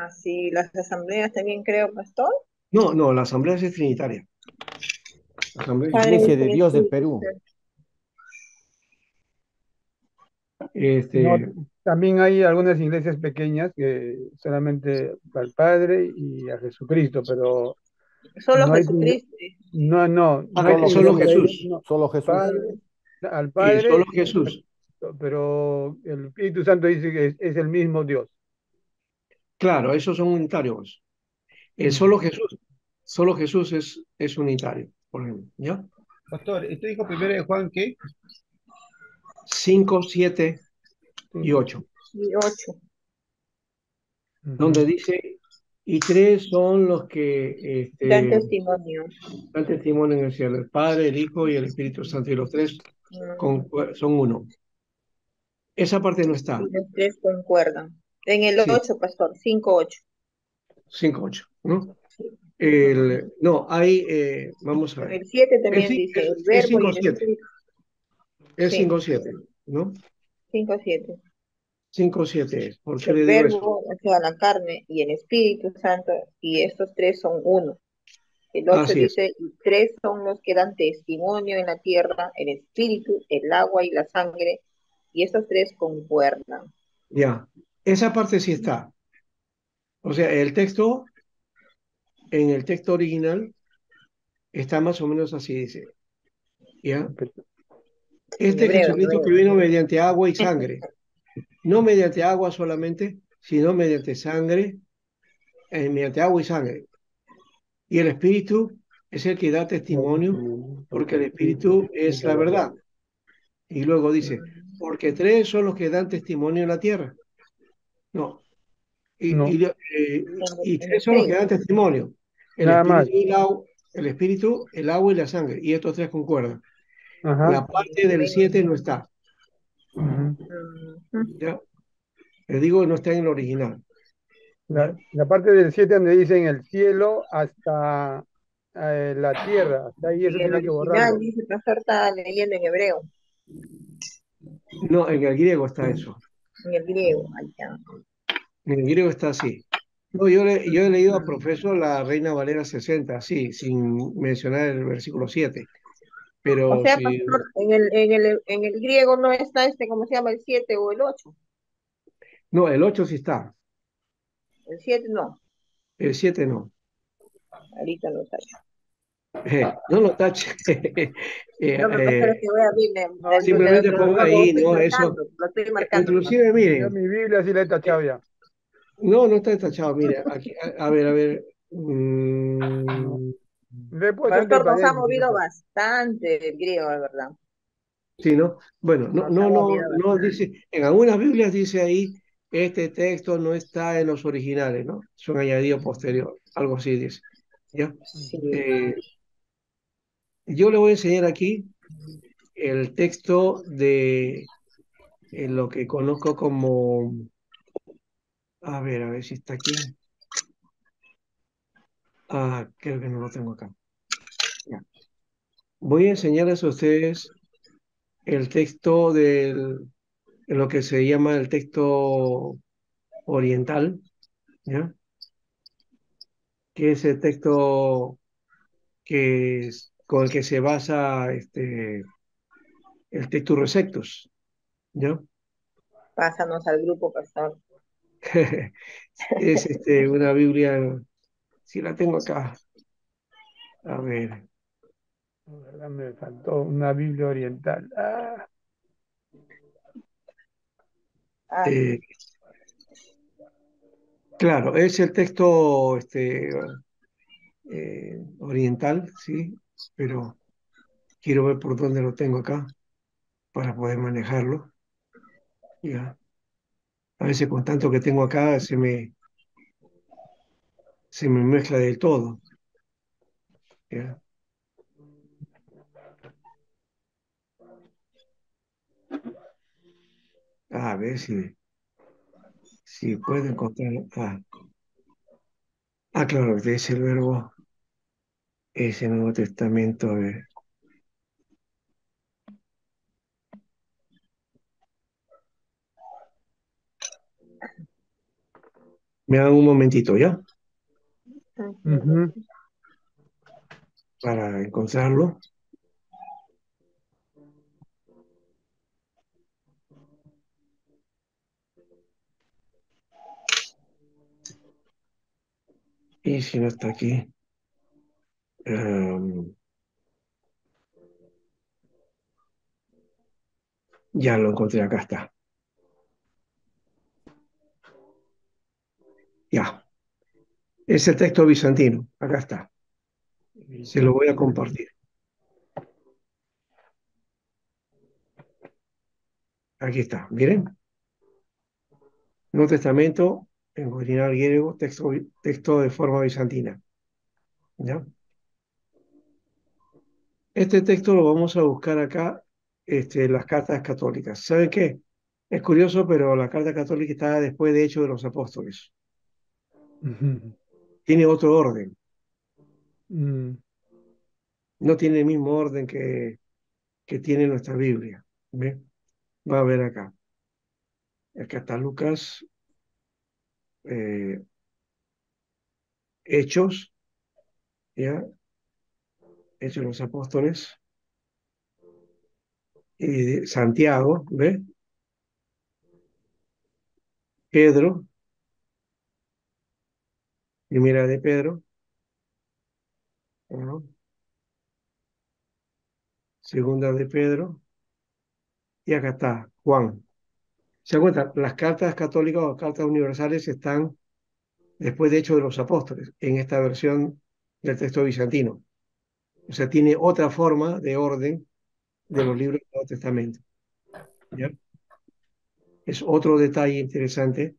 Así, las asambleas también creo, pastor. No, no, la Asamblea es trinitaria. La Asamblea, Padre, Iglesia Hijo de y Dios del Espíritu Perú. Santo. No, este, también hay algunas iglesias pequeñas que solamente al Padre y a Jesucristo, pero Solo no hay, Jesucristo. no hay solo trinidad ahí, Jesús, no. Solo Jesús. Padre, Mm, al y solo Padre y a Jesús. Jesucristo, pero el Espíritu Santo dice que es el mismo Dios. Claro, esos son unitarios. Ujú. Solo Jesús es unitario, por ejemplo, ¿ya? Pastor, ¿esto dijo primero de Juan qué? 5, 7 y Cinco, 8, y 8. donde ujú. dice, y tres son los que Dan testimonio. dan testimonio en el cielo, el Padre, el Hijo y el Espíritu Santo, y los tres Mm, son uno. Esa parte no y está, los tres concuerdan. En el sí, 8, pastor, 5, 8. 5, 8, ¿no? Ujú. No, hay, vamos a En ver, el 7 también dice el es verbo y 5, el 7, espíritu. es Sí, 5, 7, ¿no? 5, 7. 5, 7 es. ¿Por qué El le digo eso? verbo, o sea, la carne y el Espíritu Santo, y estos tres son uno. El 8 Así es, dice, y tres son los que dan testimonio en la tierra, el Espíritu, el agua y la sangre, y estos tres concuerdan. ya. Esa parte sí está. O sea, en el texto original está más o menos así, dice, ¿ya? En Este hebreo, en Jesucristo que hebreo. vino mediante agua y sangre, no mediante agua solamente, sino mediante sangre, mediante agua y sangre. Y el Espíritu es el que da testimonio, porque Porque el el Espíritu Espíritu es es la la verdad. verdad. Y luego dice, Mm, porque tres son los que dan testimonio en la tierra. No, No, y en tres el son los que 6. dan testimonio, el nada más. Espíritu el Espíritu, el agua y la sangre. Y estos tres concuerdan. Ajá. La parte del 7 no está, Ujú. ¿ya? Les digo, no está en el original, ¿ya? La parte del 7 donde dicen el cielo hasta la tierra, hasta ahí eso Y el tiene que original borrarlo. dice, pastor está leyendo en hebreo, No, en el griego está eso. en el griego, allá. En el griego está así. No, yo he leído a profesor la Reina Valera 60, sí, sin mencionar el versículo 7. O Pero sea, si, pastor, en el griego no está ¿cómo se llama? El 7 o el 8. no, el 8 sí está, El 7 no, el 7 no. ahorita no está. No lo tache. No, pero pastor, es que voy a abrir, No, Simplemente ponga lo ahí, estoy ¿no? Eso. marcando, lo estoy marcando, hermano. Inclusive, yo miren, mi Biblia sí la he tachado ya. no, no está tachado, mire, aquí, a ver. No. Le he puesto entre Pastor, nos ha paréntesis. movido bastante el griego, de verdad. Sí, ¿no? Bueno, Nos ha movido no bastante. dice, en algunas Biblias dice ahí, este texto no está en los originales, ¿no? Es un añadido posterior, algo así dice, ¿ya? Sí. Eh, yo le voy a enseñar aquí el texto de lo que conozco como, a ver si está aquí. Creo que no lo tengo acá. Ya. Voy a enseñarles a ustedes el texto de lo que se llama el texto oriental, ¿ya? Que es el texto con el que se basa el texto Receptus, ¿ya? Pásanos al grupo, pastor. Es una Biblia, si la tengo acá, a ver, La verdad me faltó una Biblia oriental. Ah, eh, claro, es el texto oriental, sí, pero quiero ver por dónde lo tengo acá para poder manejarlo, ¿ya? A veces con tanto que tengo acá se me mezcla del todo, ¿ya? A ver si puedo encontrar. Claro, es el verbo, es el Nuevo Testamento. A ver. Me dan un momentito, ¿ya? Ujú. Para encontrarlo. Y si no está aquí, em, ya lo encontré, acá está. Ya, es el texto bizantino, acá está. Se lo voy a compartir. Aquí está, miren. Nuevo Testamento, en original griego, texto de forma bizantina, ¿ya? Este texto lo vamos a buscar acá, las cartas católicas. ¿Saben qué? Es curioso, pero la carta católica está después de Hechos de los Apóstoles. Ujú. Tiene otro orden, Mm, no tiene el mismo orden que tiene nuestra Biblia. ¿Ve? Va a ver acá. Acá está Lucas, eh, Hechos, ¿ya? Hechos de los Apóstoles, y Santiago, ¿ve? Pedro, primera de Pedro, ¿no? Segunda de Pedro, y acá está Juan. ¿Se dan cuenta? Las cartas católicas o cartas universales están después de Hechos de los Apóstoles, en esta versión del texto bizantino. O sea, tiene otra forma de orden de los libros del Nuevo Testamento, ¿ya? Es otro detalle interesante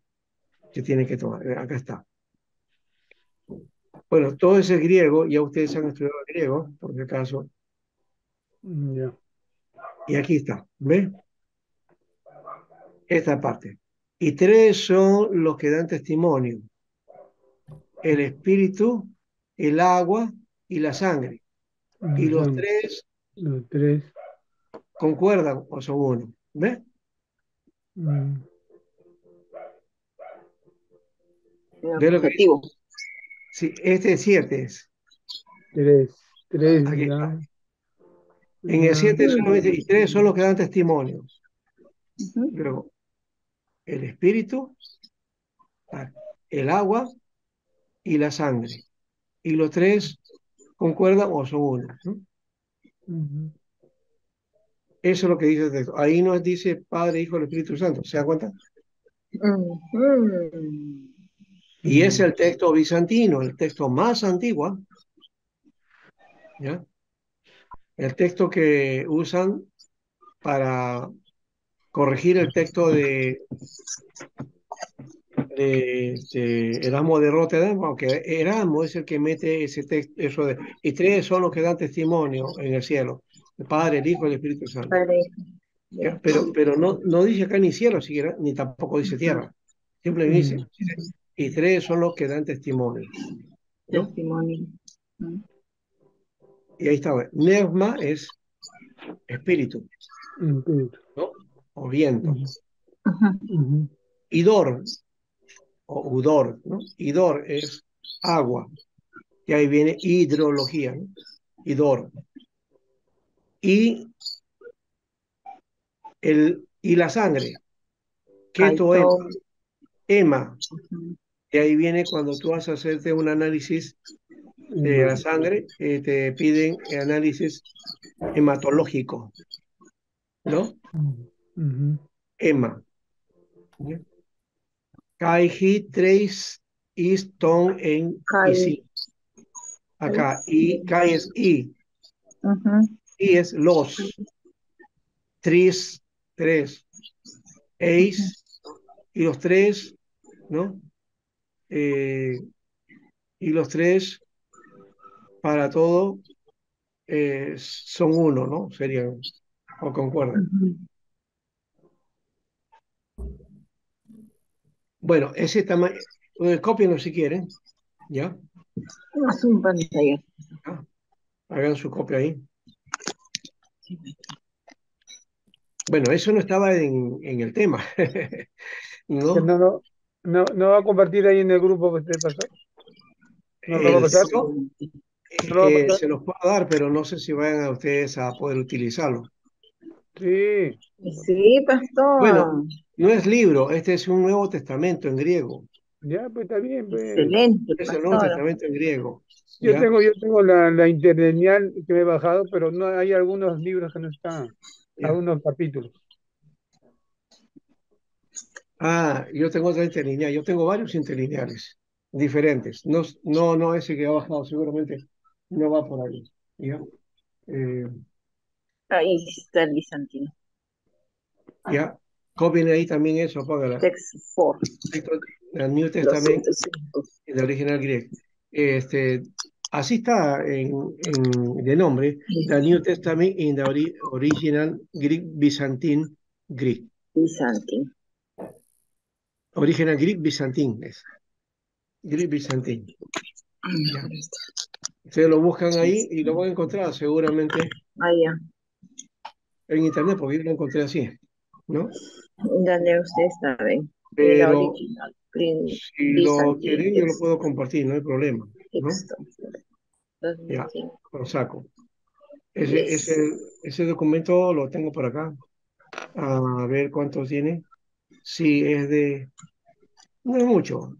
que tienen que tomar. Acá está. Bueno, todo ese griego, ya ustedes han estudiado el griego, por si acaso, ya. y aquí está, ¿ves? Esta parte. Y tres son los que dan testimonio: el espíritu, el agua y la sangre. Y los Son tres los tres. concuerdan o son uno. ¿Ves? Mm, ¿Ves lo que dice? acusativo. Sí, este 7 es. tres. Tres, Aquí ya. está. En el 7 solamente, y tres son los que dan testimonio. Ujú. Luego, el espíritu, el agua y la sangre. Y los tres concuerdan o son uno, ¿no? Ujú. Eso es lo que dice el texto. Ahí nos dice Padre, Hijo y Espíritu Santo. ¿Se da cuenta? Ujú. Y es Mm, el texto bizantino, el texto más antiguo, ¿ya? El texto que usan para corregir el texto de Erasmo de Rotterdam, aunque Erasmo es el que mete ese texto, eso de, y tres son los que dan testimonio en el cielo, el Padre, el Hijo y el Espíritu Santo. Padre, ¿Ya? ya. Pero no dice acá ni cielo siquiera, ni tampoco dice tierra. Simplemente dice, mm, y tres son los que dan testimonio. ¿no? Testimonio. Mm. Y ahí estaba. Neuma es espíritu, Espíritu. ¿no? O viento. Ujú, Ajá. ujú, Idor o udor, ¿no? Idor es agua. Y ahí viene hidrología, ¿no? Idor. Y, y la sangre, Kaito. ketoema, ema. Ujú. Y ahí viene cuando tú vas a hacerte un análisis de la ujú, sangre, te piden análisis hematológico, ¿no? ujú, EMA. ¿Ya? Kai hi trace is ton en Kai. isi. Acá, y Kai es I, Ujú. I es los, tris, tres, Ujú. eis, y los tres, ¿no? Eh, y los tres para todo son uno, ¿no? Serían, o concuerdan. Ujú. Bueno, ese tamaño, cópienlo si quieren, ¿ya? Haz un pantalla. Ah, hagan su copia ahí. Bueno, eso no estaba en el tema, Que ¿no? no va a compartir ahí en el grupo que usted pasó. ¿No lo va a El pasar? foto ¿No lo va a pasar? se los puedo dar, pero no sé si vayan a ustedes a poder utilizarlo. Sí, Sí, Bueno, pastor. no es libro, este es un Nuevo Testamento en griego. ya, pues está bien, pues. Excelente, Es el Nuevo pastor. Testamento en griego, Yo ¿ya? tengo, yo tengo la interlineal que me he bajado, pero no hay algunos libros que no están, ¿Ya? algunos capítulos. Ah, yo tengo otra interlineal, yo tengo varios interlineales diferentes. No, no ese que ha bajado, seguramente no va por ahí, ¿ya? Eh, Ahí está el bizantino. ¿Ya? Copien ahí también eso, apágala. Text 4, El New Testament 205. en el original griego. Este, así está de nombre, the New Testament in the original Greek Byzantine Greek. Bizantino. Original Greek Byzantine es. Greek Byzantine. Ya. Ustedes lo buscan ahí y lo van a encontrar seguramente Ah, ya. en internet, porque yo lo encontré así, ¿no? Dale, usted está bien. Y la Pero original. si lo Byzantine quieren, yo lo puedo compartir, no hay problema, ¿no? texto. Ya, 2005. lo saco. Yes. Ese documento lo tengo por acá. A ver cuánto tiene. Sí, no es mucho,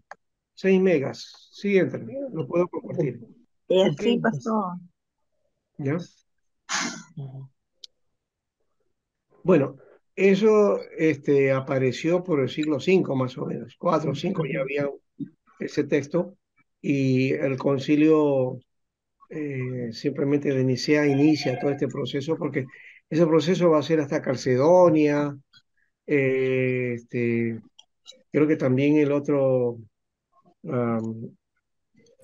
6 megas. Sí, entran, lo puedo compartir. Y Ok, así pues. pasó. ¿Ya? Ujú, Bueno, eso apareció por el siglo V más o menos, 4 o 5 ya había ese texto y el concilio simplemente de Nicea inicia todo este proceso porque ese proceso va a ser hasta Calcedonia, eh, este, creo que también el otro, am,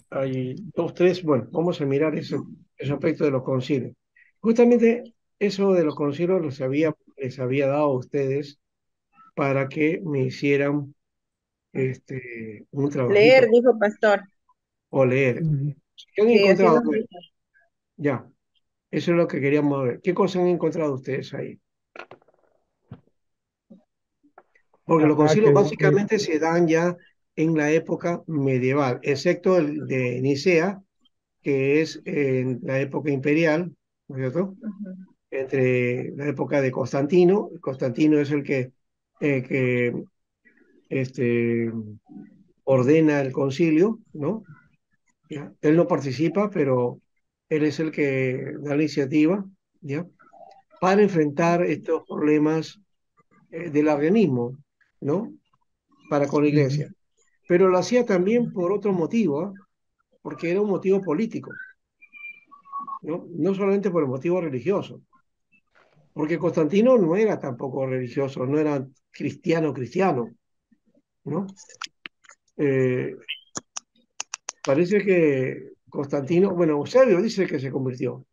hay dos, tres, bueno, vamos a mirar ese aspecto de los concilios. Justamente eso de los concilios les había dado a ustedes para que me hicieran un Leer, trabajito dijo pastor. o leer. ujú. ¿Qué han Sí, así encontrado? nos Pues, dijo. ya, eso es lo que queríamos ver. ¿Qué cosas han encontrado ustedes ahí? Porque los Ah, concilios que básicamente se dan ya en la época medieval, excepto el de Nicea, que es en la época imperial, ¿no es cierto? Ujú. Entre la época de Constantino. Constantino es el que ordena el concilio, ¿no? ¿Ya? Él no participa, pero él es el que da la iniciativa, ¿ya? Para enfrentar estos problemas del arrianismo, ¿no? Para con la ujú, iglesia. Pero lo hacía también por otro motivo, ¿ah? Porque era un motivo político, ¿no? No solamente por el motivo religioso, porque Constantino no era tampoco religioso, no era cristiano cristiano, ¿no? Eh, parece que Constantino, bueno, Eusebio dice que se convirtió,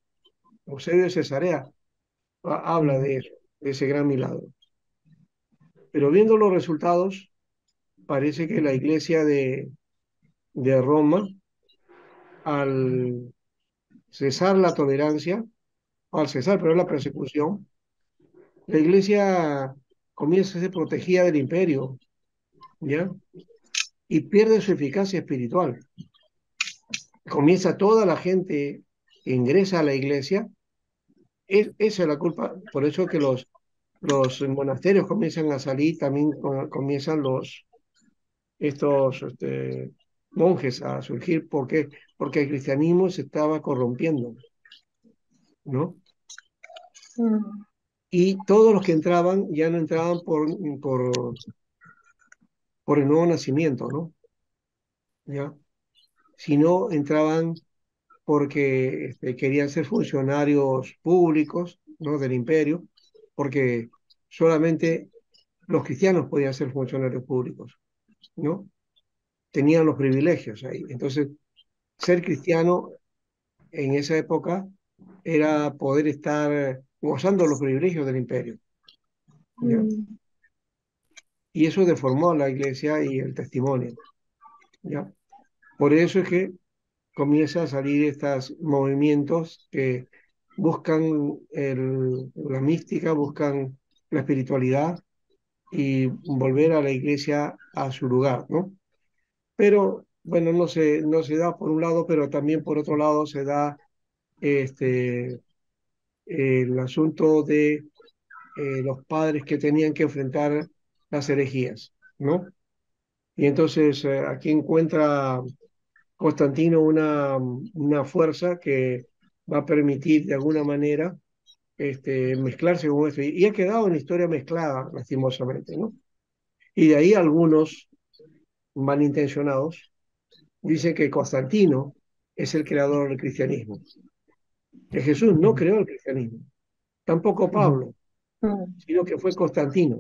Eusebio de Cesarea habla ujú. de eso, de ese gran milagro. Pero viendo los resultados, parece que la iglesia de Roma al cesar la tolerancia, o al cesar, pero la persecución, la iglesia comienza a ser protegida del imperio, ¿ya? Y pierde su eficacia espiritual. Comienza toda la gente que ingresa a la iglesia, esa es la culpa, por eso que los monasterios comienzan a salir, también comienzan estos monjes a surgir, ¿por qué? Porque el cristianismo se estaba corrompiendo, ¿no? Mm. Y todos los que entraban ya no entraban por el nuevo nacimiento, ¿no? ¿Ya? Sino entraban porque querían ser funcionarios públicos, ¿no? Del imperio, porque solamente los cristianos podían ser funcionarios públicos, ¿no? Tenían los privilegios ahí. Entonces, ser cristiano en esa época era poder estar gozando los privilegios del imperio, ¿ya? Mm. Y eso deformó a la iglesia y el testimonio, ¿ya? Por eso es que comienza a salir estos movimientos que buscan la mística, buscan la espiritualidad y volver a la iglesia a su lugar, ¿no? Pero, bueno, no se da por un lado, pero también por otro lado se da este, el asunto de los padres que tenían que enfrentar las herejías, ¿no? Y entonces aquí encuentra Constantino una fuerza que va a permitir de alguna manera mezclarse con esto. Y ha quedado en la historia mezclada, lastimosamente, ¿no? Y de ahí algunos malintencionados dicen que Constantino es el creador del cristianismo, que Jesús no creó el cristianismo, tampoco Pablo, Mm. sino que fue Constantino,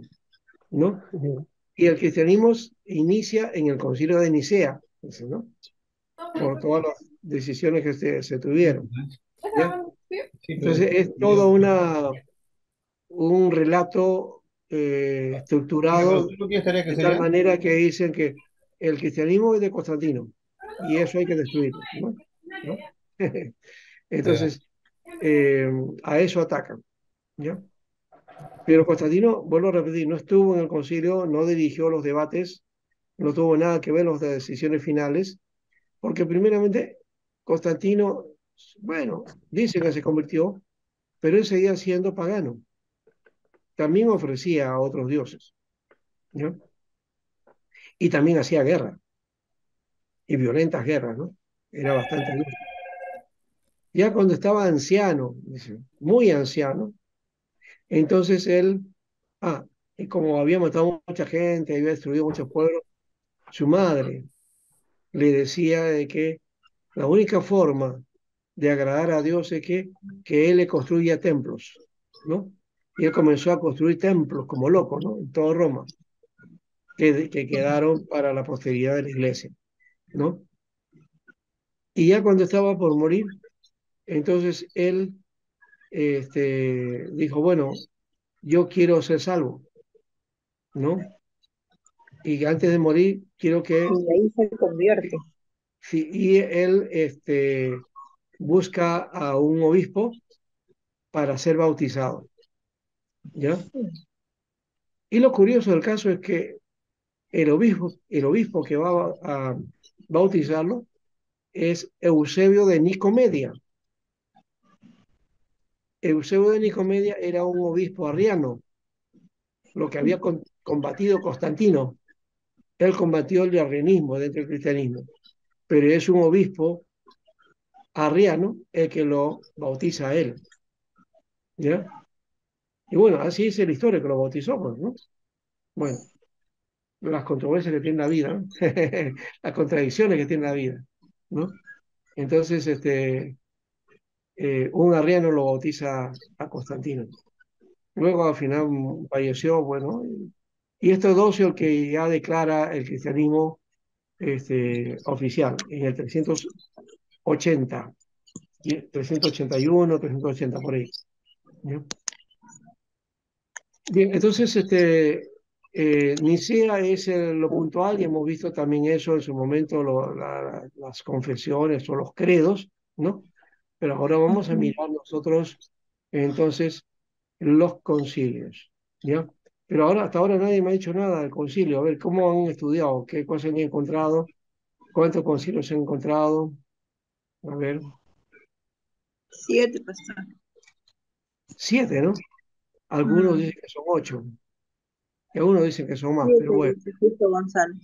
¿no? Ujú. Y el cristianismo inicia en el concilio de Nicea, ¿no? Por todas las decisiones que se tuvieron, ¿ya? Sí, pero Entonces es todo un relato sí, pero estructurado tú no quieres tarea que de hacer tal ya. manera que dicen que el cristianismo es de Constantino y eso hay que destruirlo, ¿no? ¿No? Ya. Entonces, eh, a eso atacan, ¿ya? Pero Constantino, vuelvo a repetir, no estuvo en el concilio, no dirigió los debates, no tuvo nada que ver en las decisiones finales, porque primeramente Constantino, bueno, dice que se convirtió, pero él seguía siendo pagano, también ofrecía a otros dioses, ¿no? Y también hacía guerra, y violentas guerras, ¿no? Era bastante duro. Ya cuando estaba anciano, dice, muy anciano, entonces él, ah, y como había matado mucha gente, había destruido muchos pueblos, su madre le decía de que la única forma de agradar a Dios es que él le construya templos, ¿no? Y él comenzó a construir templos como loco, ¿no? En toda Roma, que quedaron para la posteridad de la iglesia, ¿no? Y ya cuando estaba por morir, entonces él dijo, bueno, yo quiero ser salvo, ¿no? Y antes de morir, quiero que, Y ahí se convierte. sí, y él busca a un obispo para ser bautizado, ¿ya? Y lo curioso del caso es que el obispo que va a bautizarlo es Eusebio de Nicomedia. Eusebio de Nicomedia era un obispo arriano, lo que había combatido Constantino. Él combatió el arrianismo dentro del cristianismo, pero es un obispo arriano el que lo bautiza a él, ¿ya? Y bueno, así es la historia que lo bautizó, pues, ¿no? Bueno, las controversias que tiene la vida, ¿no? Las contradicciones que tiene la vida, ¿no? Entonces, un arriano lo bautiza a Constantino. Luego, al final, falleció, bueno, y esto es Docio el que ya declara el cristianismo oficial en el 380, 381, 380 por ahí, ¿no? Bien, entonces, Nicea es lo puntual y hemos visto también eso en su momento, las confesiones o los credos, ¿no? Pero ahora vamos a Ujú. mirar nosotros entonces los concilios, ¿ya? Pero ahora, hasta ahora nadie me ha dicho nada del concilio. A ver, ¿cómo han estudiado? ¿Qué cosas han encontrado? ¿Cuántos concilios han encontrado? A ver, 7, pastor. 7, ¿no? Algunos Mm. dicen que son 8, y algunos dicen que son más, pero 7, bueno, dice justo González.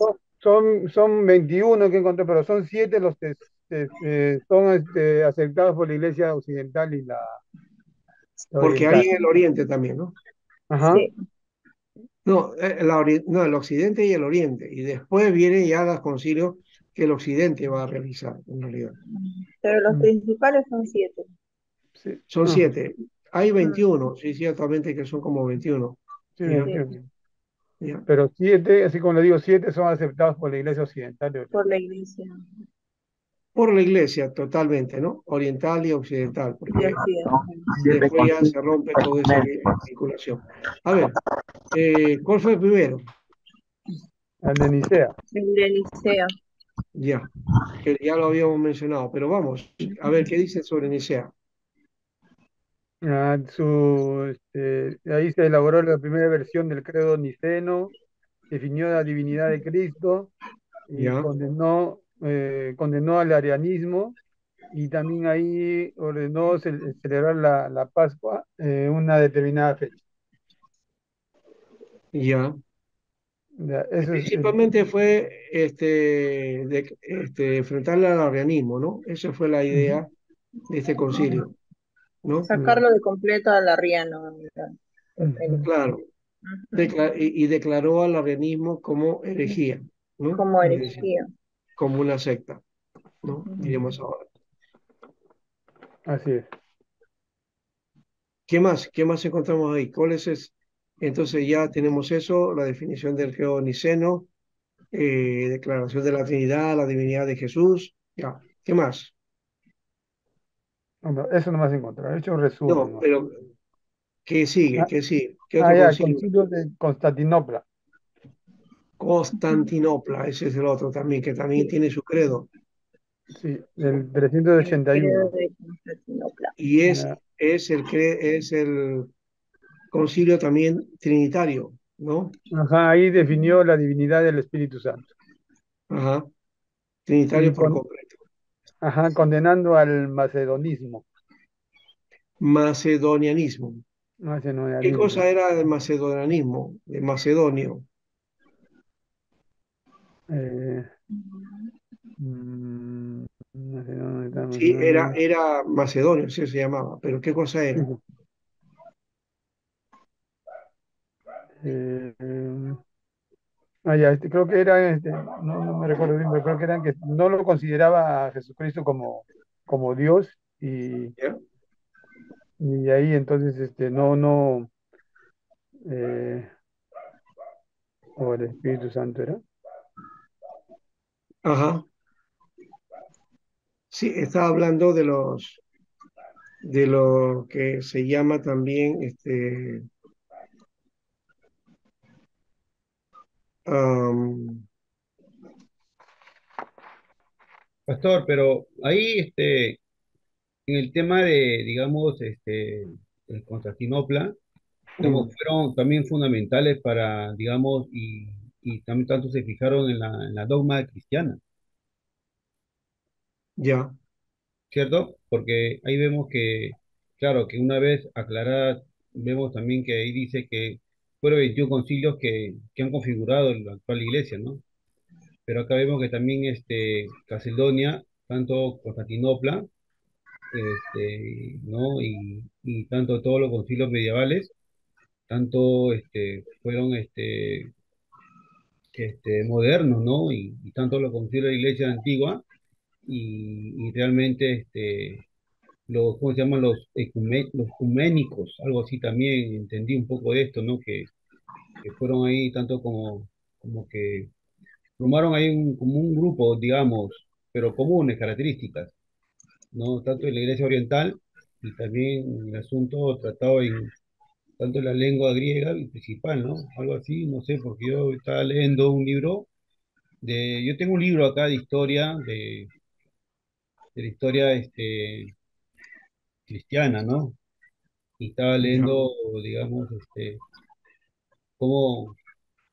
Son 21 que encontré, pero son 7 los que son aceptados por la Iglesia Occidental y la porque hay Oriental. en el Oriente también, ¿no? Ajá. Sí, No, no, el Occidente y el Oriente, y después vienen ya los concilios que el Occidente va a realizar, en realidad. pero los Mm, principales son 7. sí, Son ajá, 7. Hay 21, sí, ciertamente que son como 21. sí, ¿Ya? 21. ¿Ya? Pero 7, así como le digo, 7 son aceptados por la Iglesia Occidental y Por Oriental. la iglesia Por la iglesia, totalmente, ¿no? Oriental y occidental, de porque Occidente. después ya se rompe toda esa vinculación. A ver, ¿cuál fue el primero? Al de Nicea. El de Nicea. Ya, que ya lo habíamos mencionado, pero vamos, a ver, ¿qué dice sobre Nicea? Ahí se elaboró la primera versión del credo niceno, definió la divinidad de Cristo y ¿Ya? condenó al arianismo y también ahí ordenó celebrar la Pascua una determinada fecha. ¿Ya? Ya, eso es, Principalmente fue enfrentarle al arrianismo, ¿no? Esa fue la ujú, idea de este concilio, ¿no? ya, Sacarlo de completo al arriano. ujú, Claro, y declaró al arrianismo como herejía, ¿no? Como Es decir, herejía. como una secta, ¿no? ujú. Diremos ahora. Así es. ¿Qué más? ¿Qué más encontramos ahí? Entonces ya tenemos eso, la definición del credo niceno, declaración de la Trinidad, la divinidad de Jesús, ya. ¿Qué más? Bueno, eso nomás encontré. He hecho un resumen, No, ¿no? pero ¿qué sigue? Ah, ¿Qué sigue? ¿Qué otro ya, el concilio? concilio de Constantinopla. Constantinopla, ese es el otro también, que también Sí, tiene su credo. Sí, del el credo 381. de Constantinopla. Y Ya. es el concilio también trinitario, ¿no? Ajá, ahí definió la divinidad del Espíritu Santo. Ajá, Y trinitario por completo. condenando al macedonismo. Macedonianismo. ¿Qué cosa Macedonianismo. era el macedonianismo? De macedonio. Eh, Sí, Macedonia. era macedonio, así se llamaba, pero ¿qué cosa Sí, era? sí. Eh, eh, ya, creo que era, no me recuerdo bien, pero creo que eran que no lo consideraba a Jesucristo como Dios ¿Ya? y ahí entonces no, eh, o el Espíritu Santo era. Ajá. Sí, estaba hablando de lo que se llama también am, Pastor, pero ahí, en el tema de, digamos, el Constantinopla, digamos, mm, fueron también fundamentales para, digamos, y también tanto se fijaron en la dogma cristiana, ya, ¿cierto? Porque ahí vemos que, claro, que una vez aclarada, vemos también que ahí dice que fueron 21 concilios que han configurado la actual iglesia, ¿no? Pero acá vemos que también Calcedonia, tanto Constantinopla, ¿no? Y tanto todos los concilios medievales, tanto fueron modernos, ¿no? Y tanto los concilios de la iglesia antigua y realmente ¿cómo se llaman? Los ecuménicos, algo así también entendí un poco de esto, ¿no? Que fueron ahí tanto como que formaron ahí como un grupo, digamos, pero comunes características, ¿no? Tanto en la iglesia oriental y también el asunto tratado tanto la lengua griega, el principal, ¿no? Algo así, no sé, porque yo estaba leyendo un libro yo tengo un libro acá de historia, de la historia cristiana, ¿no? Y estaba Ya, leyendo, digamos, cómo,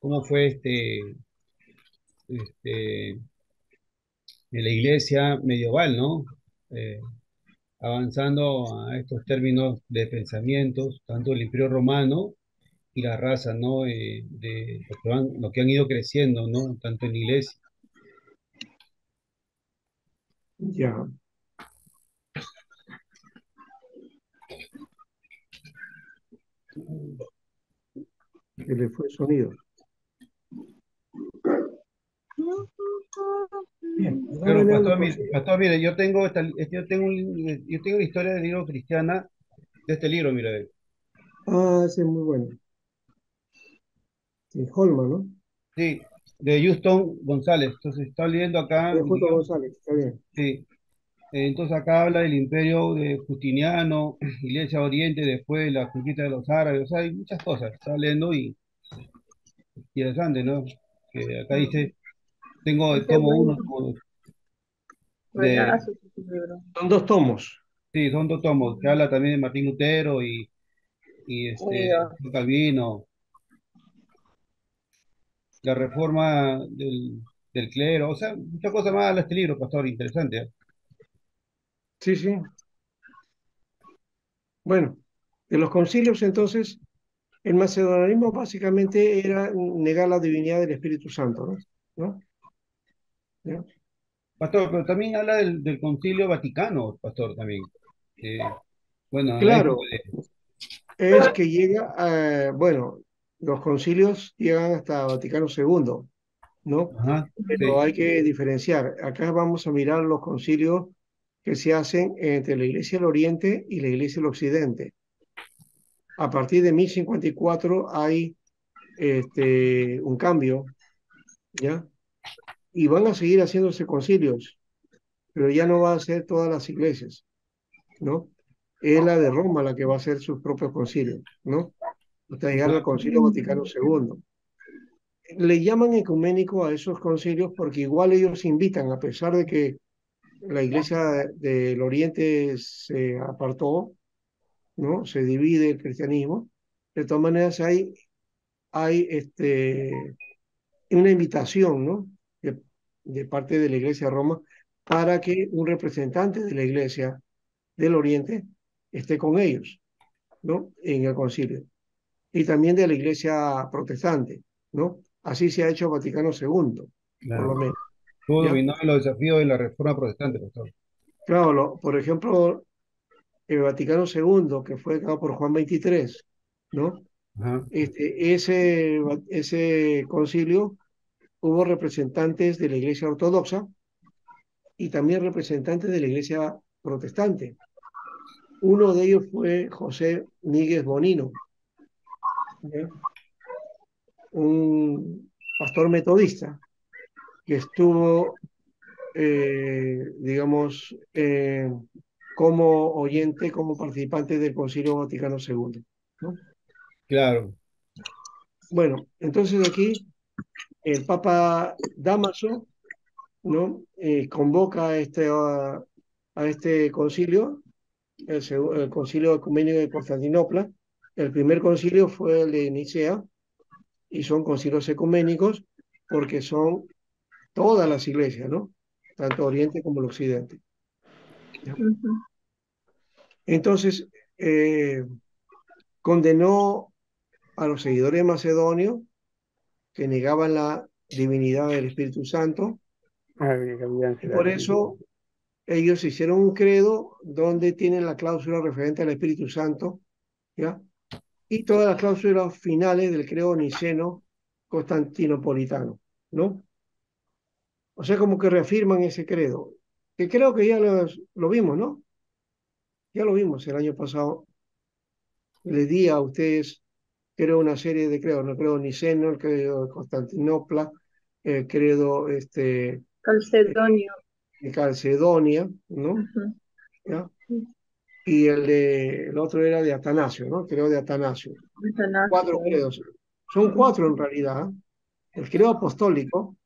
cómo fue este, de la iglesia medieval, ¿no? Eh, Avanzando a estos términos de pensamientos, tanto el Imperio Romano y la raza, ¿no? De lo que han ido creciendo, ¿no? Tanto en la iglesia. ya, se le fue el sonido. Bien, vamos a Pero, ver los pastor, concilios. pastor, mire, yo tengo la historia del libro cristiana de este libro, mire. Ah, ese es muy bueno. Sí, Holman, ¿no? Sí, de Houston González. Entonces, está leyendo acá, Justo digamos, González, está bien. sí. Entonces, acá habla del imperio de Justiniano, Iglesia Oriente, después la conquista de los árabes, o sea, hay muchas cosas. Está leyendo y interesante, ¿no? Que acá dice, tengo el Ese es tomo bueno, uno, tomo dos, de, buenazo ese libro. Son dos tomos. sí, son dos tomos, que habla también de Martín Lutero y Mira, Calvino, la reforma del clero, o sea, muchas cosas más de este libro, pastor, interesante, ¿eh? Sí, sí. Bueno, de los concilios entonces, el macedonianismo básicamente era negar la divinidad del Espíritu Santo, ¿no? ¿No? ¿Ya? Pastor, pero también habla del Concilio Vaticano, pastor, también. Bueno, en la época Claro, es que llega, bueno, los concilios llegan hasta Vaticano II, ¿no? ajá, Pero sí, hay que diferenciar. Acá vamos a mirar los concilios que se hacen entre la Iglesia del Oriente y la Iglesia del Occidente. A partir de 1054 hay un cambio, ¿ya? Y van a seguir haciéndose concilios, pero ya no va a ser todas las iglesias, ¿no? Es la de Roma la que va a hacer sus propios concilios, ¿no? Hasta llegar al ajá, Concilio Vaticano II. Le llaman ecuménico a esos concilios porque igual ellos invitan, a pesar de que la iglesia del Oriente se apartó, ¿no? Se divide el cristianismo. De todas maneras hay una invitación, ¿no? De parte de la iglesia de Roma para que un representante de la iglesia del Oriente esté con ellos, ¿no? En el concilio. Y también de la iglesia protestante, ¿no? Así se ha hecho Vaticano II, por lo claro. menos, Estuvo ¿ya? dominando los desafíos de la reforma protestante, pastor. Claro, por ejemplo, el Vaticano II, que fue creado por Juan XXIII, ¿no? Ajá, Ese concilio hubo representantes de la Iglesia Ortodoxa y también representantes de la Iglesia Protestante. Uno de ellos fue José Níguez Bonino, ¿ya? Un pastor metodista que estuvo, digamos, como oyente, como participante del Concilio Vaticano II, ¿no? claro, Bueno, entonces aquí el Papa Dámaso, ¿no? Convoca a este concilio, el concilio ecuménico de Constantinopla. El primer concilio fue el de Nicea y son concilios ecuménicos porque son todas las iglesias, ¿no? Tanto Oriente como el Occidente, ¿ya? ujú. Entonces, eh, condenó a los seguidores macedonios que negaban la divinidad del Espíritu Santo Ah, que habían y por jerarquía. eso ellos hicieron un credo donde tienen la cláusula referente al Espíritu Santo, ¿ya? Y todas las cláusulas finales del credo niceno constantinopolitano, ¿no? O sea, como que reafirman ese credo, que creo que ya lo vimos, ¿no? Ya lo vimos el año pasado. Les di a ustedes, creo, una serie de credos, ¿no? El credo niceno, el credo de Constantinopla, el credo Calcedonio. de Calcedonia, ¿no? Ujú. ¿Ya? Y el otro era de Atanasio, ¿no? Creo de Atanasio. Cuatro Atanasio. credos. Son cuatro en realidad. El credo apostólico,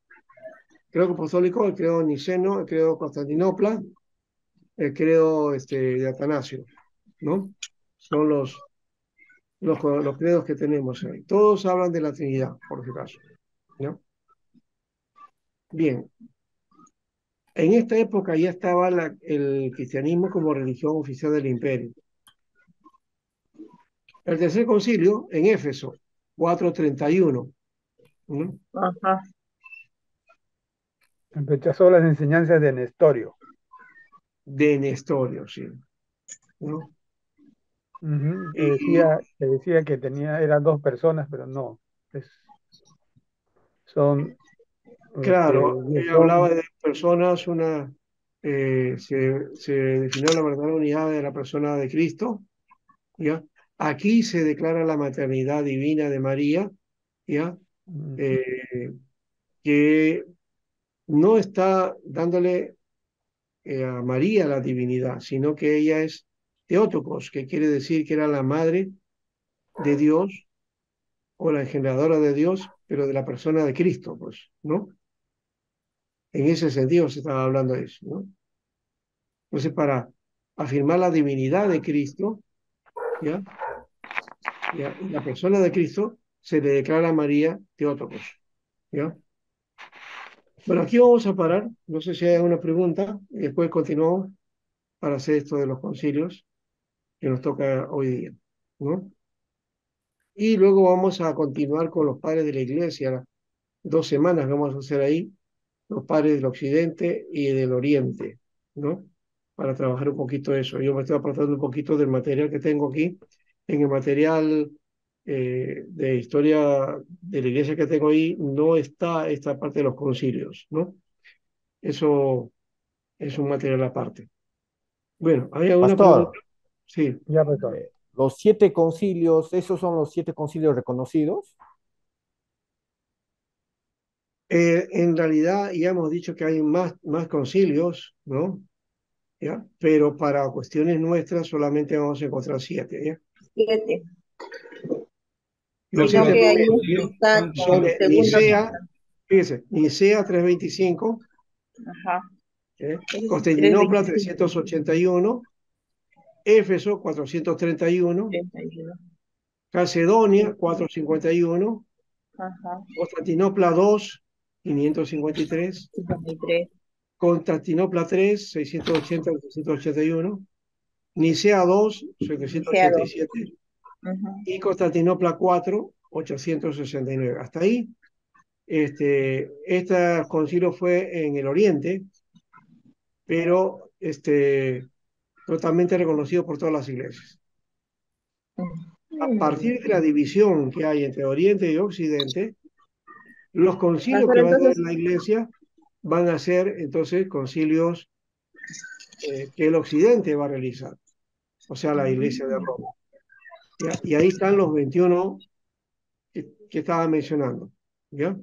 el credo niceno, el credo de Constantinopla, el credo de Atanasio, ¿no? Son los credos que tenemos ahí. Todos hablan de la Trinidad, por si acaso, ¿no? Bien, en esta época ya estaba el cristianismo como religión oficial del imperio. El tercer concilio, en Éfeso, 431, ¿no? Ajá. Rechazó las enseñanzas de Nestorio. De Nestorio, sí, ¿no? Ujú, Y que decía que eran dos personas, pero no. Son, claro, Dios él hablaba hombre. de personas, se definió la verdadera unidad de la persona de Cristo, ¿ya? Aquí se declara la maternidad divina de María, ¿ya? Ujú, Eh, que no está dándole a María la divinidad, sino que ella es Theotokos, que quiere decir que era la madre de Dios o la engendradora de Dios, pero de la persona de Cristo, pues, ¿no? En ese sentido se estaba hablando de eso, ¿no? Entonces, para afirmar la divinidad de Cristo, ¿ya? ¿Ya? Y la persona de Cristo se le declara a María Theotokos, ¿ya? Bueno, aquí vamos a parar. No sé si hay alguna pregunta y después continuamos para hacer esto de los concilios que nos toca hoy día, ¿no? Y luego vamos a continuar con los padres de la iglesia, las 2 semanas que vamos a hacer ahí, los padres del occidente y del oriente, ¿no? Para trabajar un poquito eso. Yo me estoy apartando un poquito del material que tengo aquí. En el material de historia de la iglesia que tengo ahí no está esta parte de los concilios, ¿no? Eso es un material aparte. Bueno, ¿hay alguna pregunta? Pastor, Sí. ya, pastor. los 7 concilios, ¿esos son los 7 concilios reconocidos? En realidad ya hemos dicho que hay más concilios, ¿no? ¿Ya? Pero para cuestiones nuestras solamente vamos a encontrar 7, ¿ya? 7. Los Sino Pero 7 que los ahí primeros está son el segundo. Nicea, fíjense, Nicea 325, Ajá. Constantinopla 325. 381, Éfeso 431, 31. Calcedonia 451, Ajá. Constantinopla 2, 553, 53. Constantinopla 3, 680, 681, Nicea 2, Licea 2. 787 Ajá. y Constantinopla 4, 869. Hasta ahí, este concilio fue en el Oriente, pero totalmente reconocido por todas las iglesias. A partir de la división que hay entre Oriente y Occidente, los concilios Pastor, que va a tener entonces, la iglesia van a ser entonces concilios que el Occidente va a realizar, o sea, la iglesia de Roma. ¿Ya? Y ahí están los 21 que estaba mencionando. ¿Ya?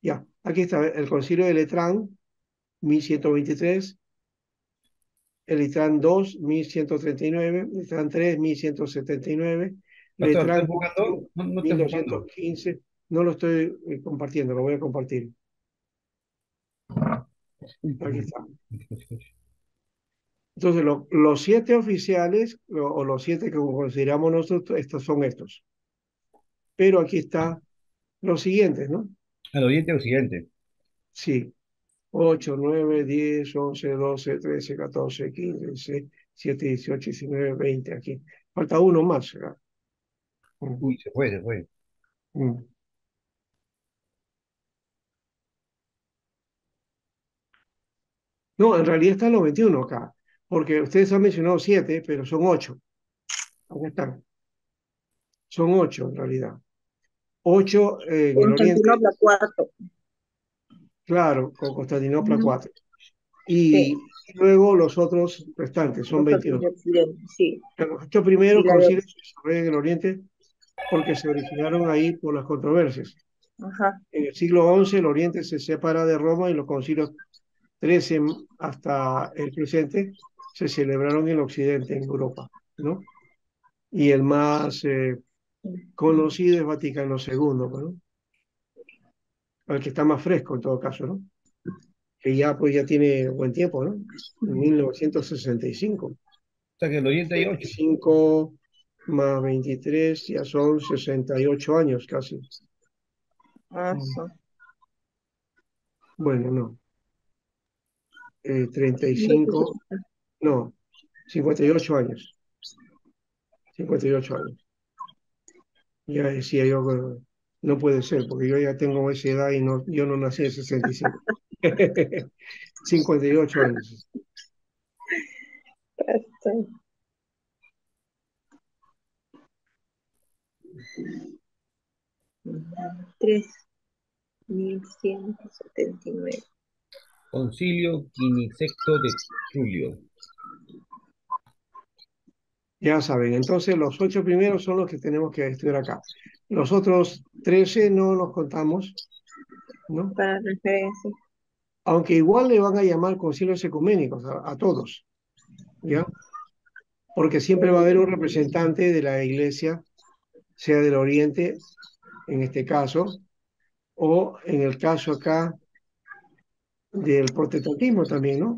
Ya, aquí está el concilio de Letrán, 1123, el Letrán 2, 1139, Letrán 3, 1179, pastor, ¿está Letrán 4, enfocando? No, no está enfocando. 1215. No lo estoy compartiendo, lo voy a compartir. Aquí está. Entonces, los 7 oficiales, o los 7 que consideramos nosotros, estos son estos. Pero aquí está los siguientes, ¿no? Al oriente occidente. Sí. 8, 9, 10, 11, 12, 13, 14, 15, 16, 17, 18, 19, 20 aquí. Falta uno más. ¿Verdad? Uy, se fue, se fue. Mm. No, en realidad están los 21 acá, porque ustedes han mencionado 7, pero son 8. Aquí están. Son 8 en realidad. 8 en el oriente, Constantinopla 4. claro, con Constantinopla Ujú. 4. Sí, Y luego los otros restantes, son los otros 22. de Occidente, sí. Los 8 primeros Y la de. concilios se desarrollan en el oriente porque se originaron ahí por las controversias. Ajá. En el siglo XI el Oriente se separa de Roma y los concilios 13 hasta el presente se celebraron en Occidente, en Europa, ¿no? Y el más conocido es Vaticano II, ¿no? El que está más fresco en todo caso, ¿no? Que ya, pues, ya tiene buen tiempo, ¿no? En 1965. sea que el 88. 65 más 23 ya son 68 años casi. Ah, Bueno, no. 35, no, 58 años. 58 años. Ya decía yo, bueno, no puede ser, porque yo ya tengo esa edad y no, yo no nací en 65. 58 años. sí. 3179. Concilio Quinisecto de Trulio. Ya saben, entonces los 8 primeros son los que tenemos que estudiar acá. Los otros 13 no los contamos, ¿no? Para referencia. Aunque igual le van a llamar concilios ecuménicos a todos, ¿ya? Porque siempre va a haber un representante de la iglesia, sea del Oriente, en este caso, o en el caso acá del protestantismo también, ¿no?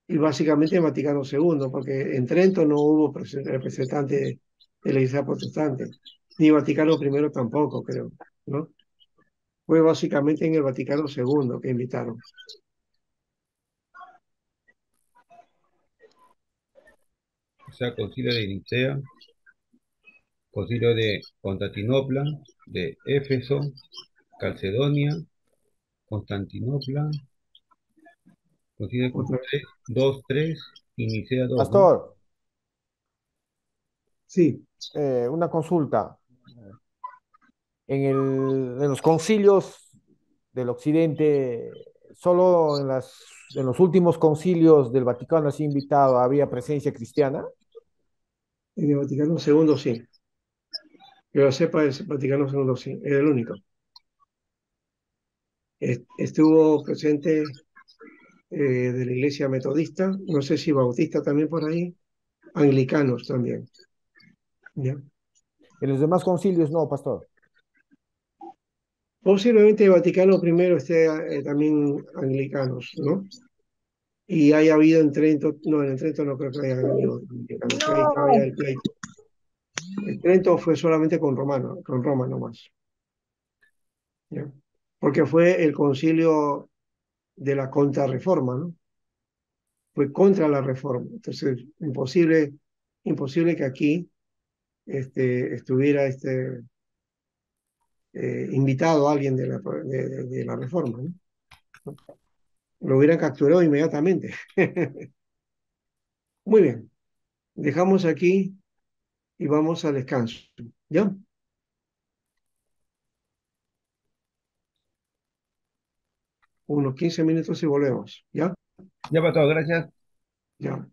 Y básicamente el Vaticano II, porque en Trento no hubo representante de la iglesia protestante, ni Vaticano I tampoco, creo, ¿no? Fue básicamente en el Vaticano II que invitaron. O sea, Concilio de Nicea, Concilio de Constantinopla, de Éfeso, Calcedonia, Constantinopla, Concilio Otra de vez. 2, 3 y Nicea 2, ¿no? Pastor, Sí, una consulta. En los concilios del Occidente, solo en los últimos concilios del Vaticano así invitado había presencia cristiana. en el Vaticano II sí. Que lo sepa, el Vaticano II sí, era el único. Estuvo presente de la iglesia metodista, no sé si bautista también por ahí, anglicanos también, ¿ya? En los demás concilios no, pastor. Posiblemente el Vaticano I esté también anglicanos, ¿no? Y haya habido en Trento, no, en Trento no creo que haya habido anglicanos, ahí estaba ya el pleito. El Trento fue solamente con Roma nomás, ¿ya? Porque fue el concilio de la contrarreforma, ¿no? Fue contra la reforma. Entonces, imposible que aquí estuviera invitado a alguien de la reforma, ¿no? Lo hubieran capturado inmediatamente. Muy bien, dejamos aquí y vamos al descanso, ¿ya? Unos 15 minutos y volvemos, ¿ya? Ya para todo, gracias. Ya.